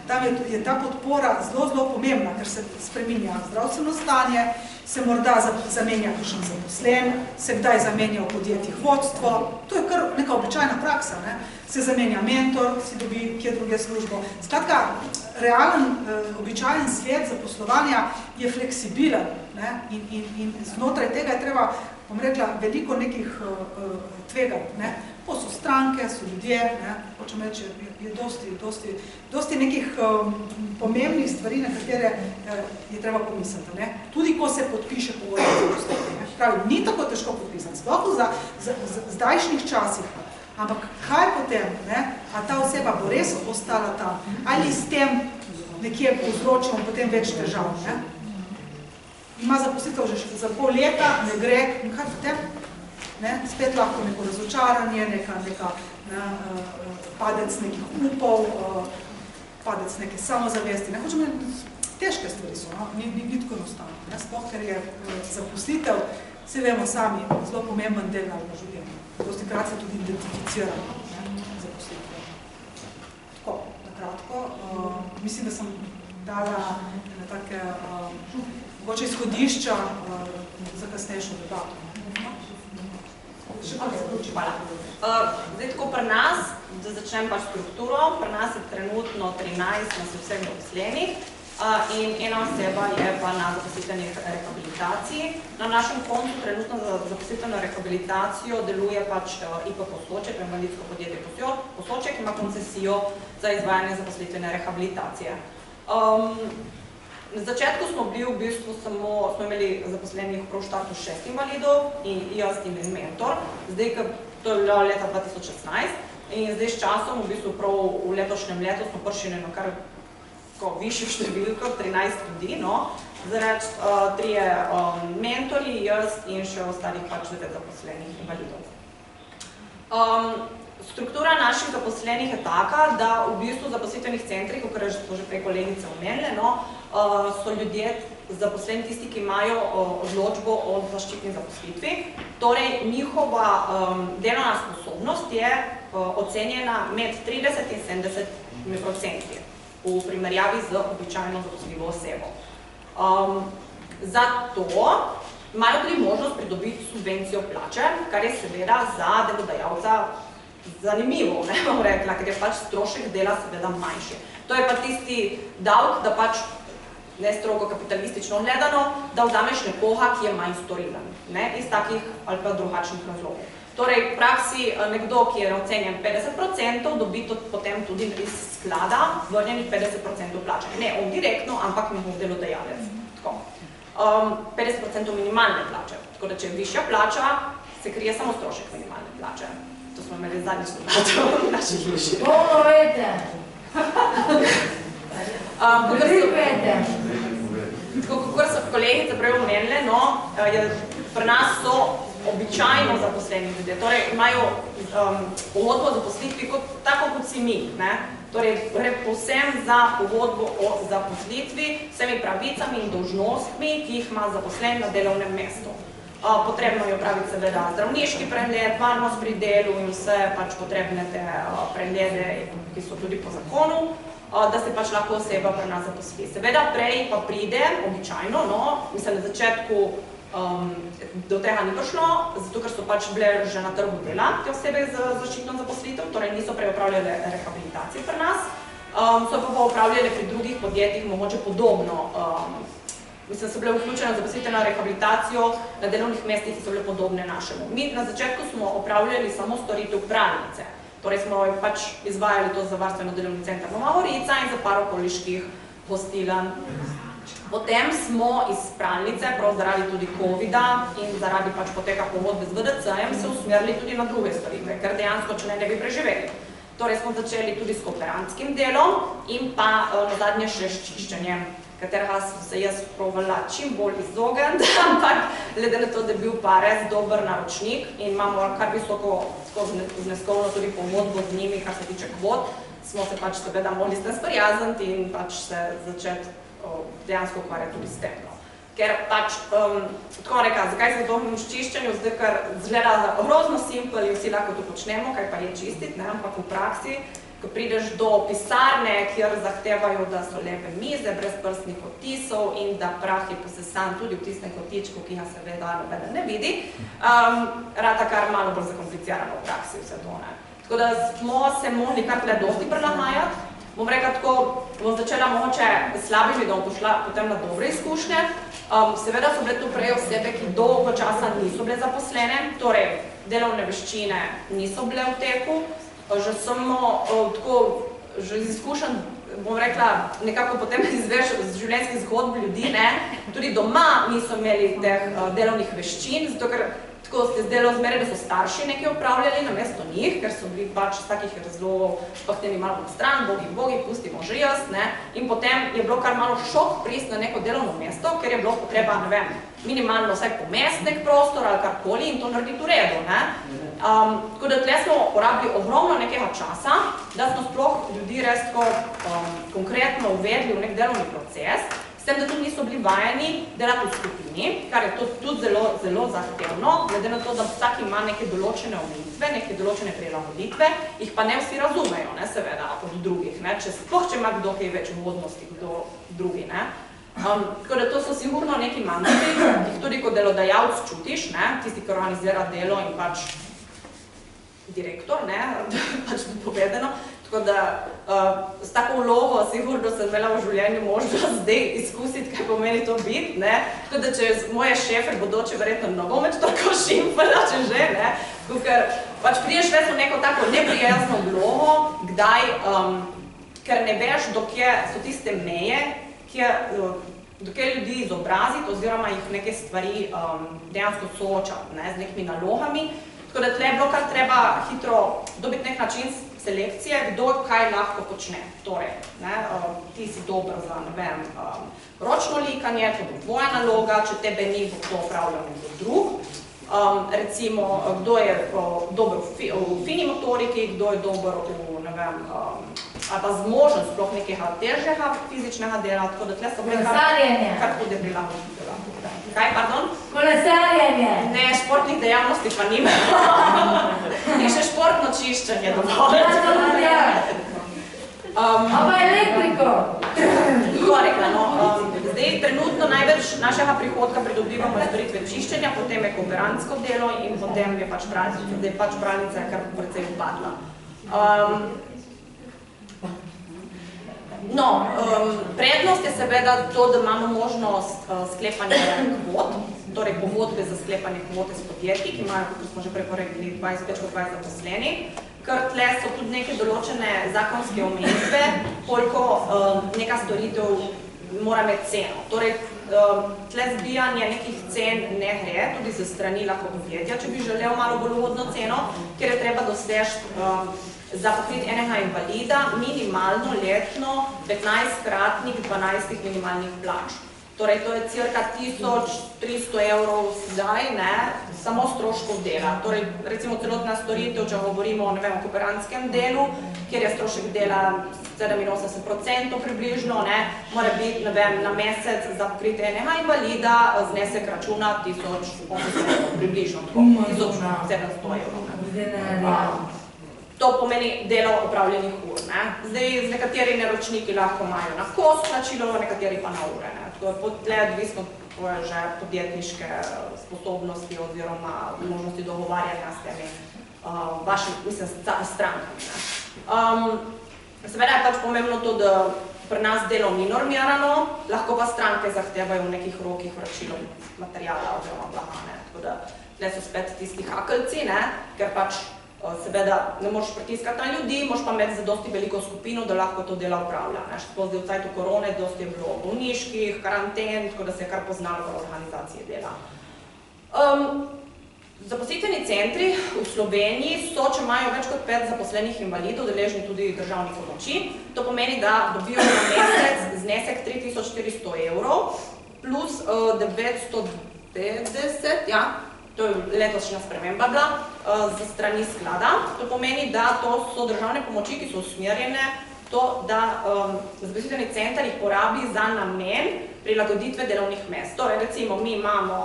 S7: tam je ta podpora zelo pomembna, ker se spreminja zdravstveno stanje, se morda zamenja kakšen zaposlen, se kdaj zamenja v podjetjih vodstvo, to je kar neka običajna praksa, se zamenja mentor, si dobi kje druge službo. Skratka, realen, običajen svet zaposlovanja je fleksibilen in znotraj tega je treba, bom rekla, veliko nekih tveganj. To so stranke, so ljudje, hočem reči, je dosti nekih pomembnih stvari, na katere je treba pomisliti. Tudi ko se podpiše pogodba za zaposlitev. Pravi, ni tako težko podpisati, sploh v zdajšnjih časih. Ampak kaj potem, a ta oseba bo res ostala tam, ali s tem nekje povzročimo potem več težav. Ima zaposlitev že za pol leta, ne gre, in kaj potem? Spet lahko neko razočaranje, padec nekih upov, padec neke samozavesti. Hočem, težke stvari so, ni tako enostavno. Sploh, ker je zaposlitev, vse vemo sami, zelo pomemben del našega življenja. Dostikrat se tudi identificiramo zaposlitev. Tako, na kratko. Mislim, da sem dala take mogoče izhodišča za kasnejšo debato.
S8: Hvala. Zdaj tako pri nas, da začnem pa strukturo, pri nas je trenutno 13 nas vseh zaposlenih in ena oseba je pa na zaposlitveni rehabilitaciji. Na našem koncu trenutno za zaposlitveno rehabilitacijo deluje pač IP Posoček, invalidsko podjetje Posoček, ima koncesijo za izvajanje zaposlitvene rehabilitacije. Na začetku smo bili v bistvu smo imeli zaposlenih prav v štartu 6 invalidov in jaz in en mentor. Zdaj, to je bilo leta 2016 in zdaj s časom, v bistvu prav v letošnjem letu smo prišli na kar višjo številko, 13 ljudi, zaradi 3 mentorji, jaz in še ostalih pač 9 zaposlenih invalidov. Struktura naših zaposlenih je taka, da v bistvu v zaposlitvenih centrih, kakor so že prej kolegice omenile, so ljudje zaposleni tisti, ki imajo odločbo o zaščitni zaposlitvi. Torej, njihova delovna sposobnost je ocenjena med 30 in 70%. v primerjavi z običajno zaposljivo osebo. Zato imajo tudi možnost pridobiti subvencijo plače, kar je seveda za delodajalca zanimivo, ne bom rekla, ker je pač strošek dela seveda manjši. To je pa tisti davek, da pač ne strogo kapitalistično gledano, da vzameš nekoga, ki je manj storilen, ne, iz takih ali pa drugačnih razlogov. Torej, v praksi nekdo, ki je ocenjen 50%, dobi potem tudi iz sklada vrnjenih 50% plače. Ne on direktno, ampak njegov delodajalec. Tako. 50% minimalne plače. Tako da, če je višja plača, se krije samo strošek minimalne plače. To smo imeli zadnjič v naši hiši.
S5: Povejte!
S8: Kakor so kolegice prej omenile, pri nas so običajno zaposleni ljudje, torej imajo pogodbo o zaposlitvi tako kot si mi, torej gre povsem za pogodbo o zaposlitvi, vsemi pravicami in dolžnostmi, ki jih ima zaposlen na delovnem mestu. Potrebno je opraviti seveda zdravniški pregled, varnost pri delu in vse pač potrebne te preglede, ki so tudi po zakonu, da se pač lahko oseba pri nas zaposli. Seveda prej pa pride, običajno, mislim na začetku do tega ni prišlo, zato ker so pač bile že na trgu dela te osebe z zaščitno zaposlitev, torej niso prej opravljale rehabilitacije pri nas, so pa opravljale pri drugih podjetjih mogoče podobno. Mislim, so bile vključene zaposlitveno rehabilitacijo na delovnih mestih, ki so bile podobne našemu. Mi na začetku smo opravljali samo storitev pralnice, torej smo pač izvajali to za varstveno delovni center Nova Gorica in za par okoliških hostilan. Potem smo iz pralnice, prav zaradi tudi covida in zaradi pač poteka pogodbe z VDC-jem, se usmerili tudi na druge storitve, ker dejansko, če ne bi preživeli. Torej smo začeli tudi s kooperantskim delom in pa nazadnje še s čiščenjem, katerega sem se jaz provala čim bolj izogniti, ampak glede na to, da je bil pa res dober naročnik in imamo kar visoko zneskovno tudi pogodbo z njimi, kar se tiče kvot, smo se pač seveda mogli s tem sprijazniti in pač se začeti dejansko ukvarjati tudi s tem. Ker pač, tako reka, zakaj se dohnem s čiščenju, zdaj, ker zgleda grozno simpel in vsi lahko to počnemo, kaj pa je čistiti, ampak v praksi, ko prideš do pisarne, kjer zahtevajo, da so lepe mize, brez prstnih odtisov in da prah je posesan tudi v tistem kotičku, ki ga seveda nobeden ne vidi, rata kar malo bolj zakomplicirano v praksi vse to. Tako da smo se mogli kar tle dosti prilagajati. Bom rekla tako, bom začela mogoče slabimi, da bom pošla potem na dobre izkušnje. Seveda so bile tu prej osebe, ki dolgo časa niso bile zaposlene, torej delovne veščine niso bile v teku, že samo tako, že iz izkušenj, bom rekla, nekako potem izveš z življenjskih zgodb ljudi, tudi doma niso imeli teh delovnih veščin, zato ker tako se zdelo zmeraj, da so starši nekaj upravljali namesto njih, ker so bili pač z takih razlogov spahnjeni malo pod stran, bogi, pustimo že jaz, in potem je bilo kar malo šok priti na neko delovno mesto, ker je bilo potreba, ne vem, minimalno vsaj pomest nek prostor ali karkoli in to narediti v redu, Tako da tle smo porabili ogromno nekega časa, da smo sploh ljudi res tako konkretno uvedli v nek delovni proces, s tem, da tudi niso bili vajeni delati v skupini, kar je tudi zelo zahtevno, glede na to, da vsak ima neke določene omejitve, neke določene prilagoditve, jih pa ne vsi razumejo, seveda, od drugih, sploh če ima kdo kaj več uvodnosti, kdo drugi, Tako da to so sigurno neki manjki, ki jih tudi kot delodajalec čutiš, tisti, ki organizira delo in pač direktor, pač povedano. Tako da s tako vlogo sigurno sem imela v življenju možnost zdaj izkusiti, kaj pomeni to biti, Tako da če moje šefe bodoče verjetno nogomet tako šimpala, če že, ker pač priješ res v neko tako neprijazno vlogo, kdaj, ker ne veš, dokje so tiste meje, dokaj ljudi izobraziti oziroma jih neke stvari dejansko soočati z nekimi nalogami. Tako da tle je bilo kar treba hitro dobiti nek način selekcije, kdo kaj lahko počne. Torej, ti si dober za, ne vem, ročno likanje, to bo tvoja naloga, če tebe ni, bo to opravljal nekdo drug. Recimo, kdo je dober v fini motoriki, kdo je dober v, ne vem, ali pa zmožen sploh nekega težjega fizičnega dela, tako da tle so bile kar tudi prilagoditve. Kaj, pardon?
S5: Kolesarjenje!
S8: Ne, športnih dejavnosti pa nima. Ni še športno čiščenje dovolj.
S5: Pa elektriko!
S8: Tako rekla, no. Zdaj, trenutno največ našega prihodka pridobivamo iz storitve čiščenja, potem je kooperantsko delo in potem je pač pralnica. Zdaj pač pralnica je kar precej upadla. Prednost je seveda to, da imamo možnost sklepanja kvot, torej pogodbe za sklepanje kvote s podjetji, ki imajo, kot smo že prej rekli, več kot 20 zaposlenih, ker tle so tudi neke določene zakonske omejitve, koliko neka storitev mora imeti ceno. Torej, tle zbijanje nekih cen ne gre, tudi za strani lahko podjetja, če bi želel malo bolj ugodno ceno, ker je treba doseči za pokrit enega invalida minimalno letno 15-kratnik 12 minimalnih plač. Torej, to je cirka 1300 evrov zdaj, samo stroškov dela. Torej, recimo celotna storitev, če govorimo o kooperanskem delu, kjer je strošek dela 87% približno, mora biti na mesec za pokrit enega invalida znesek računa 1800 evrov, približno 1700 evrov. To pomeni delo opravljenih ur. Zdaj, z nekateri naročniki lahko imajo na kos plačilo, nekateri pa na ure. To je tle odvisno že podjetniške sposobnosti oziroma možnosti dogovarjanja s temi vašimi strankami. Seveda je pač pomembno to, da pri nas delo ni normirano, lahko pa stranke zahtevajo v nekih rokih vračilo materijala oziroma blaga. Tako da tle so spet tisti hakeljci, ker pač seveda ne moreš pritiskati na ljudi, moraš pa imeti za dosti veliko skupino, da lahko to delo upravlja. Zdaj v cajtu korone dosti je bilo bolniških, karanten, tako da se je kar poznalo v organizaciji dela. Zaposlitveni centri v Sloveniji so, če imajo več kot 5 zaposlenih invalidov, deležni tudi državnih pomoči. To pomeni, da dobijo na mesec znesek 3400 evrov plus 950, to je letošnja sprememba bila, za strani sklada. To pomeni, da to so državne pomoči, ki so usmerjene to, da zaposlitveni center jih porabi za namen prilagoditve delovnih mest. Torej, recimo, mi imamo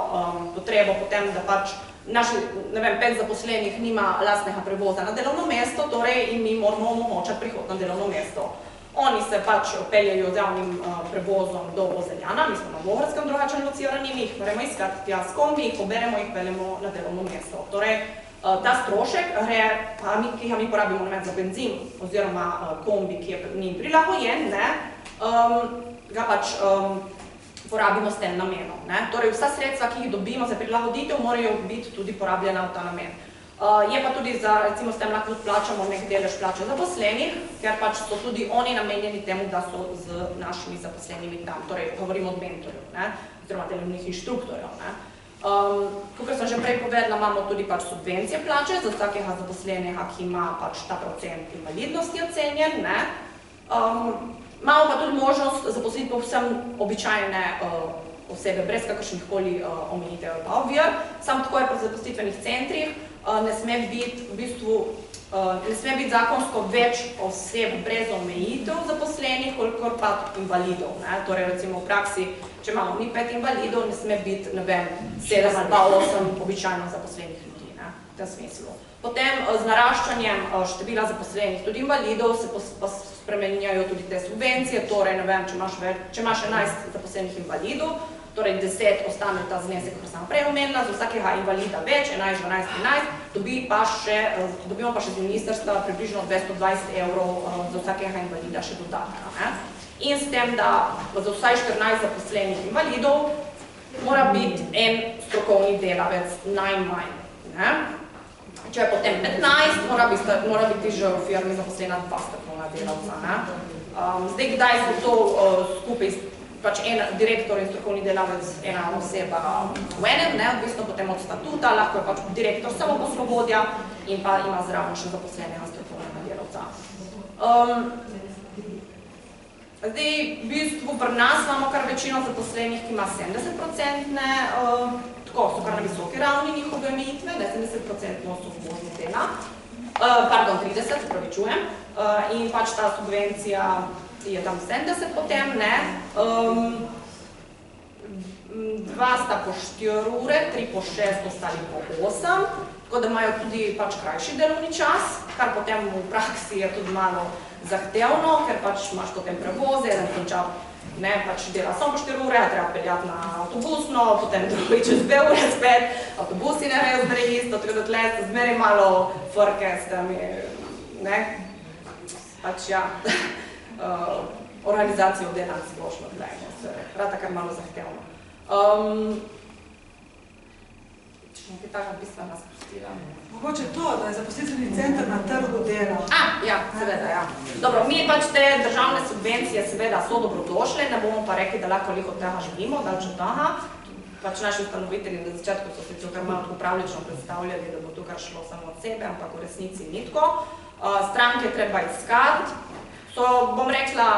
S8: potrebo potem, da pač naši, 5 zaposlenih nima lastnega prevoza na delovno mesto, torej in mi moramo omogočati prihod na delovno mesto. Oni se pač peljajo z javnim prevozom do Vozeljana, mi smo na Vohrskem drugače locirani, mi jih moramo iskati tja s kombi, jih poberemo, jih peljemo na delovno mesto. Torej, ta strošek, ki ga mi porabimo za benzin oziroma kombi, ki je njim prilagojen, ga pač porabimo s tem namenom. Torej, vsa sredstva, ki jih dobimo za prilagoditev, morajo biti tudi porabljena v ta namen. Je pa tudi za, recimo, s tem lahko plačamo nek delež plače zaposlenih, ker pač so tudi oni namenjeni temu, da so z našimi zaposlenimi tam. Torej, govorimo od mentorjev, oziroma delovnih inštruktorjev. Kakor sem že prej povedala, imamo tudi pač subvencije plače za vsakega zaposlenega, ki ima pač ta procent invalidnosti ocenjen. Imamo pa tudi možnost zaposliti povsem običajne osebe, brez kakršnihkoli omejitev pa ovir. Samo tako je pri zaposlitvenih centrih, ne sme biti zakonsko več oseb brez omejitev zaposlenih, kolikor pa invalidov. Torej, recimo v praksi, če imamo mi 5 invalidov, ne sme biti 7 ali pa 8 običajno zaposlenih ljudi, v tem smislu. Potem z naraščanjem števila zaposlenih tudi invalidov se spremenjajo tudi te subvencije, torej, če imaš 11 zaposlenih invalidov, torej 10 ostane ta znesek, kot sem prej omenila, za vsakega invalida več, 11, 12, 13, dobimo pa še z ministrstva približno 220 evrov za vsakega invalida še dodatno. In s tem, da za vsaj 14 zaposlenih invalidov mora biti en strokovni delavec najmanj. Če je potem 15, mora biti že v firmi zaposlena 2 strokovna delavca. Zdaj, kdaj so to skupaj pač en direktor in strokovni delavec, ena oseba v enem, odvisno potem od statuta, lahko je pač direktor samo poslovodja in pa ima zraven še zaposlenega strokovnega delavca. Zdaj, v bistvu pri nas imamo kar večino zaposlenih, ki ima 70%, tako so kar na visoki ravni njihove omejitve, 70% so v možni dela, pardon, 30, se pravičujem, in pač ta subvencija je tam 70 potem, 2 sta po 4 ure, 3 po 6, ostali po 8, tako da imajo tudi pač krajši delovni čas, kar potem v praksi je tudi malo zahtevno, ker pač imaš potem prevoze, eden konča, ne, pač dela samo po 4 ure, treba peljati na avtobusno, potem drugi čez 2 ure spet, avtobusi ne grejo zmeraj isto, tako da tle ste zmeraj malo frke s temi, ne, pač ja, organizacijo dela splošno tle, se rata kar malo zahtevno. Nekaj taka bistvena spustila.
S7: Mogoče to, da je zaposlitveni center na trgu dela.
S8: Ja, seveda, ja. Dobro, mi pač te državne subvencije seveda so dobrodošle, ne bomo pa rekli, da lahko veliko tega želimo, dalč od tega. Pač naši ustanovitelji na začetku so se kar malo tako pravlično predstavljali, da bo to kar šlo samo od sebe, ampak v resnici ni tako. Stranke treba iskati. So, bom rekla,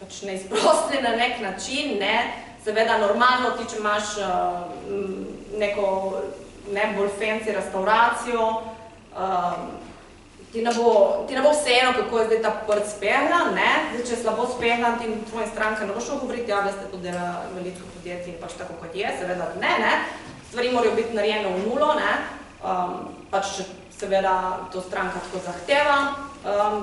S8: pač neizprostne na nek način, ne. Seveda, normalno ti, če imaš neko bolj fancy restauracijo, ti ne bo vseeno, kako je zdaj ta prt spehlan, ne? Zdaj, če je slabo spehlan, ti tvojim stranka ne bo šlo govoriti, ja, veste, to dela veliko podjetje in pač tako, kot je, seveda, ne? Stvari morajo biti narejene v nulo, ne? Pač, če seveda to stranka tako zahteva.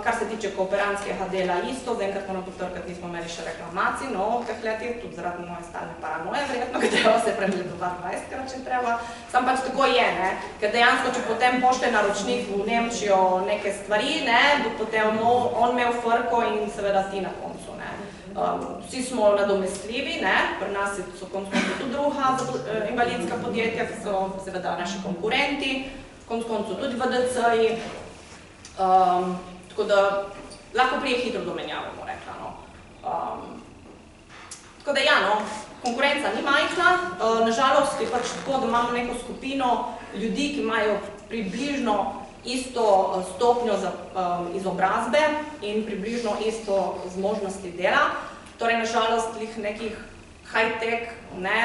S8: Kar se tiče kooperantskega dela isto, zaenkrat moram potrkati, nismo imeli še reklamacij, no, v teh letih, tudi zaradi moje stalne paranoje, verjetno, ker treba se pregledovati 20-krat, če treba. Sam pač tako je, ne, ker dejansko, če potem pošlje naročnik v Nemčijo neke stvari, ne, bo potem on imel frko in seveda ti na koncu, ne. Vsi smo nadomestljivi, ne, pri nas so koncu tudi druga invalidska podjetja, ki so seveda naši konkurenti, koncu tudi VDC-ji. Tako da lahko prije hitro do menjave, bomo rekla, no. Tako da ja, no, konkurenca ni majhna, nažalost je pač tako, da imamo neko skupino ljudi, ki imajo približno isto stopnjo izobrazbe in približno isto zmožnosti dela. Torej, nažalost, nekih high-tech, ne,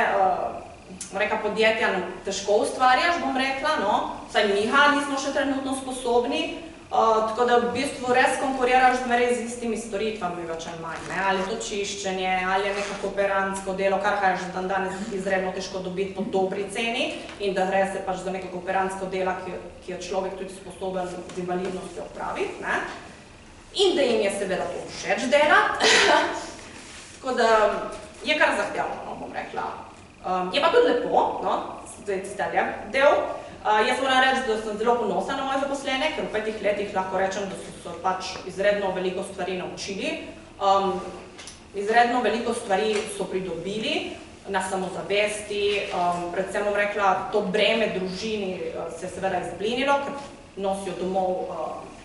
S8: reka podjetja težko ustvarjaš, bom rekla, no, saj miha nismo še trenutno sposobni. Tako da v bistvu res konkuriraš zmeraj z istimi storitvami več ali manj, ne? Ali je to čiščenje, ali je neko kooperantsko delo, kar je že danes izredno težko dobiti po dobri ceni in da gre se pač za neko kooperantsko delo, ki je človek tudi sposoben z invalidnostjo opraviti, ne? In da jim je seveda to všeč delati. Tako da je kar zahtevno, no, bom rekla. Je pa tudi lepo, no, zdaj tiste lep del. Jaz moram reči, da sem zelo ponosna na moje zaposlene, ker v 5 letih lahko rečem, da so pač izredno veliko stvari naučili. Izredno veliko stvari so pridobili na samozavesti, predvsem bom rekla, to breme družini se je seveda izblinilo, ker nosijo domov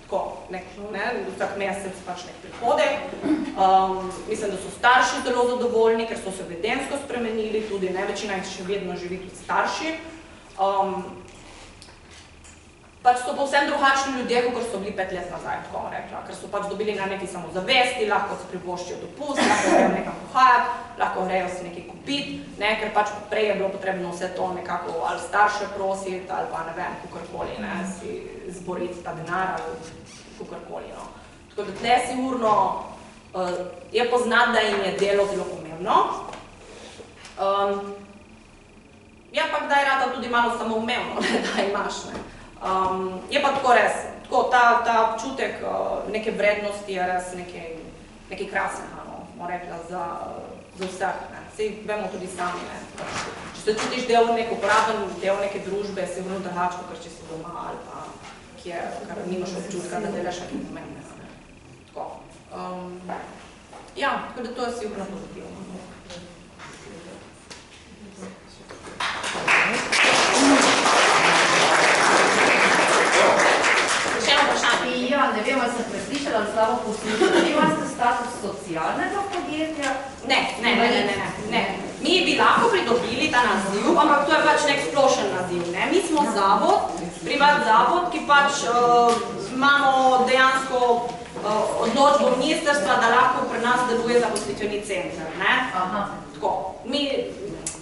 S8: tako, vsak mesec pač nek prihodek. Mislim, da so starši zelo zadovoljni, ker so se vedensko spremenili, tudi ne, večina jih še vedno živi tudi starši. Pač so povsem drugačni ljudje, kot so bili 5 let nazaj, tako bom rekla, ker so pač dobili na neki samozavesti, lahko se privoščijo dopust, lahko grejo nekam pohajati, lahko grejo si nekaj kupiti, ne, ker pač prej je bilo potrebno vse to nekako ali starše prositi, ali pa ne vem, kakorkoli, ne, si zboriti ta denar ali kakorkoli, no. Tako da tle sigurno je poznati, da jim je delo zelo pomembno. Ja, pa kdaj rata tudi malo samoumevno, da imaš, ne. Je pa tako res, ta občutek neke vrednosti je res nekaj krasnega, no, bomo rekla, za vseh, ne. Saj vemo tudi sami, ne. Če se čutiš del nek uporaben, del neke družbe, se vrno drugače, kot če si doma ali pa kjer nimaš občutka, da delaš nekaj pomembnega, ne. Tako. Ja, tako da to je sigurno pozitivno.
S5: Ja, ne vem, ali sem preslišala ali slabo poslušala. Vi imate status socialnega podjetja?
S8: Ne. Mi bi lahko pridobili ta naziv, ampak to je pač nek splošen naziv, ne. Mi smo zavod, privat zavod, ki pač imamo dejansko odločbo ministrstva, da lahko pri nas deluje zaposlitveni center, ne. Tako.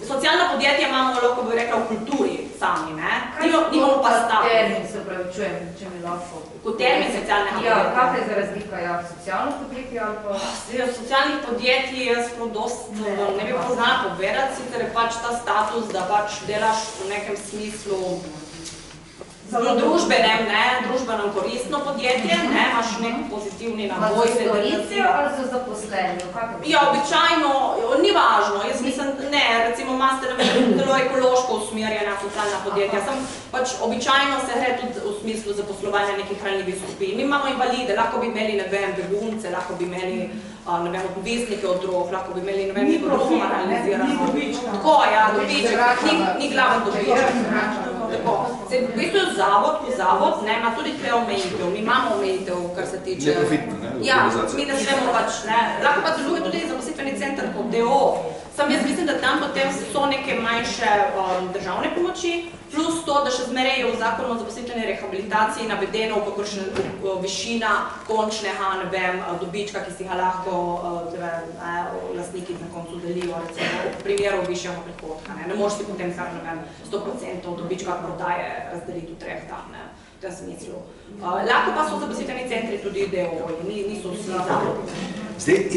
S8: Socialno podjetje imamo, lahko bi rekla, v kulturi sami, ne? Nimamo pa stav.
S5: Termin, se pravičujem, če mi lahko.
S8: Kot termin socialnega podjetja.
S5: Ja, kakva je za razlika, ja, socialno podjetje ali pa?
S8: Socialnih podjetij jaz prav dosti ne bi poznala povedati, sicer je pač ta status, da pač delaš v nekem smislu družbeno koristno podjetje, imaš nek pozitivni naboj.
S5: So koristnijo ali so zaposleni?
S8: Ja, običajno, ni važno, jaz mislim, ne, recimo imate zelo ekološko usmerjena socialna podjetja, pač običajno se gre tudi v smislu zaposlovanja nekih hranljivih skupin. Mi imamo invalide, lahko bi imeli, ne vem, begunce, lahko bi imeli, ne vem, odvisnike od drog, lahko bi imeli, ne vem, neko drugo realizirano. Tako, ja, dobiček, ni glaven dobiček. V bistvu zavod ima tudi tle omejitev, mi imamo omejitev, kar se tiče...
S1: Neprofitno, ne?
S8: Ja, mi ne smemo pač, ne. Lahko pa deluje tudi zaposlitveni center kot DO. Sam jaz mislim, da tam potem so neke manjše državne pomoči, plus to, da še zmeraj je v zakonu o zaposlitveni rehabilitaciji navedeno, kakršna višina končnega, ne vem, dobička, ki si ga lahko lastniki na koncu delijo, recimo v primeru višjega prihodka. Ne moreš si potem kar, ne vem, 100% dobička prodaje razdeliti v 3 dan, ne, v tem smislu. Lahko pa so zaposlitveni centri tudi DO, niso vsi zavodi.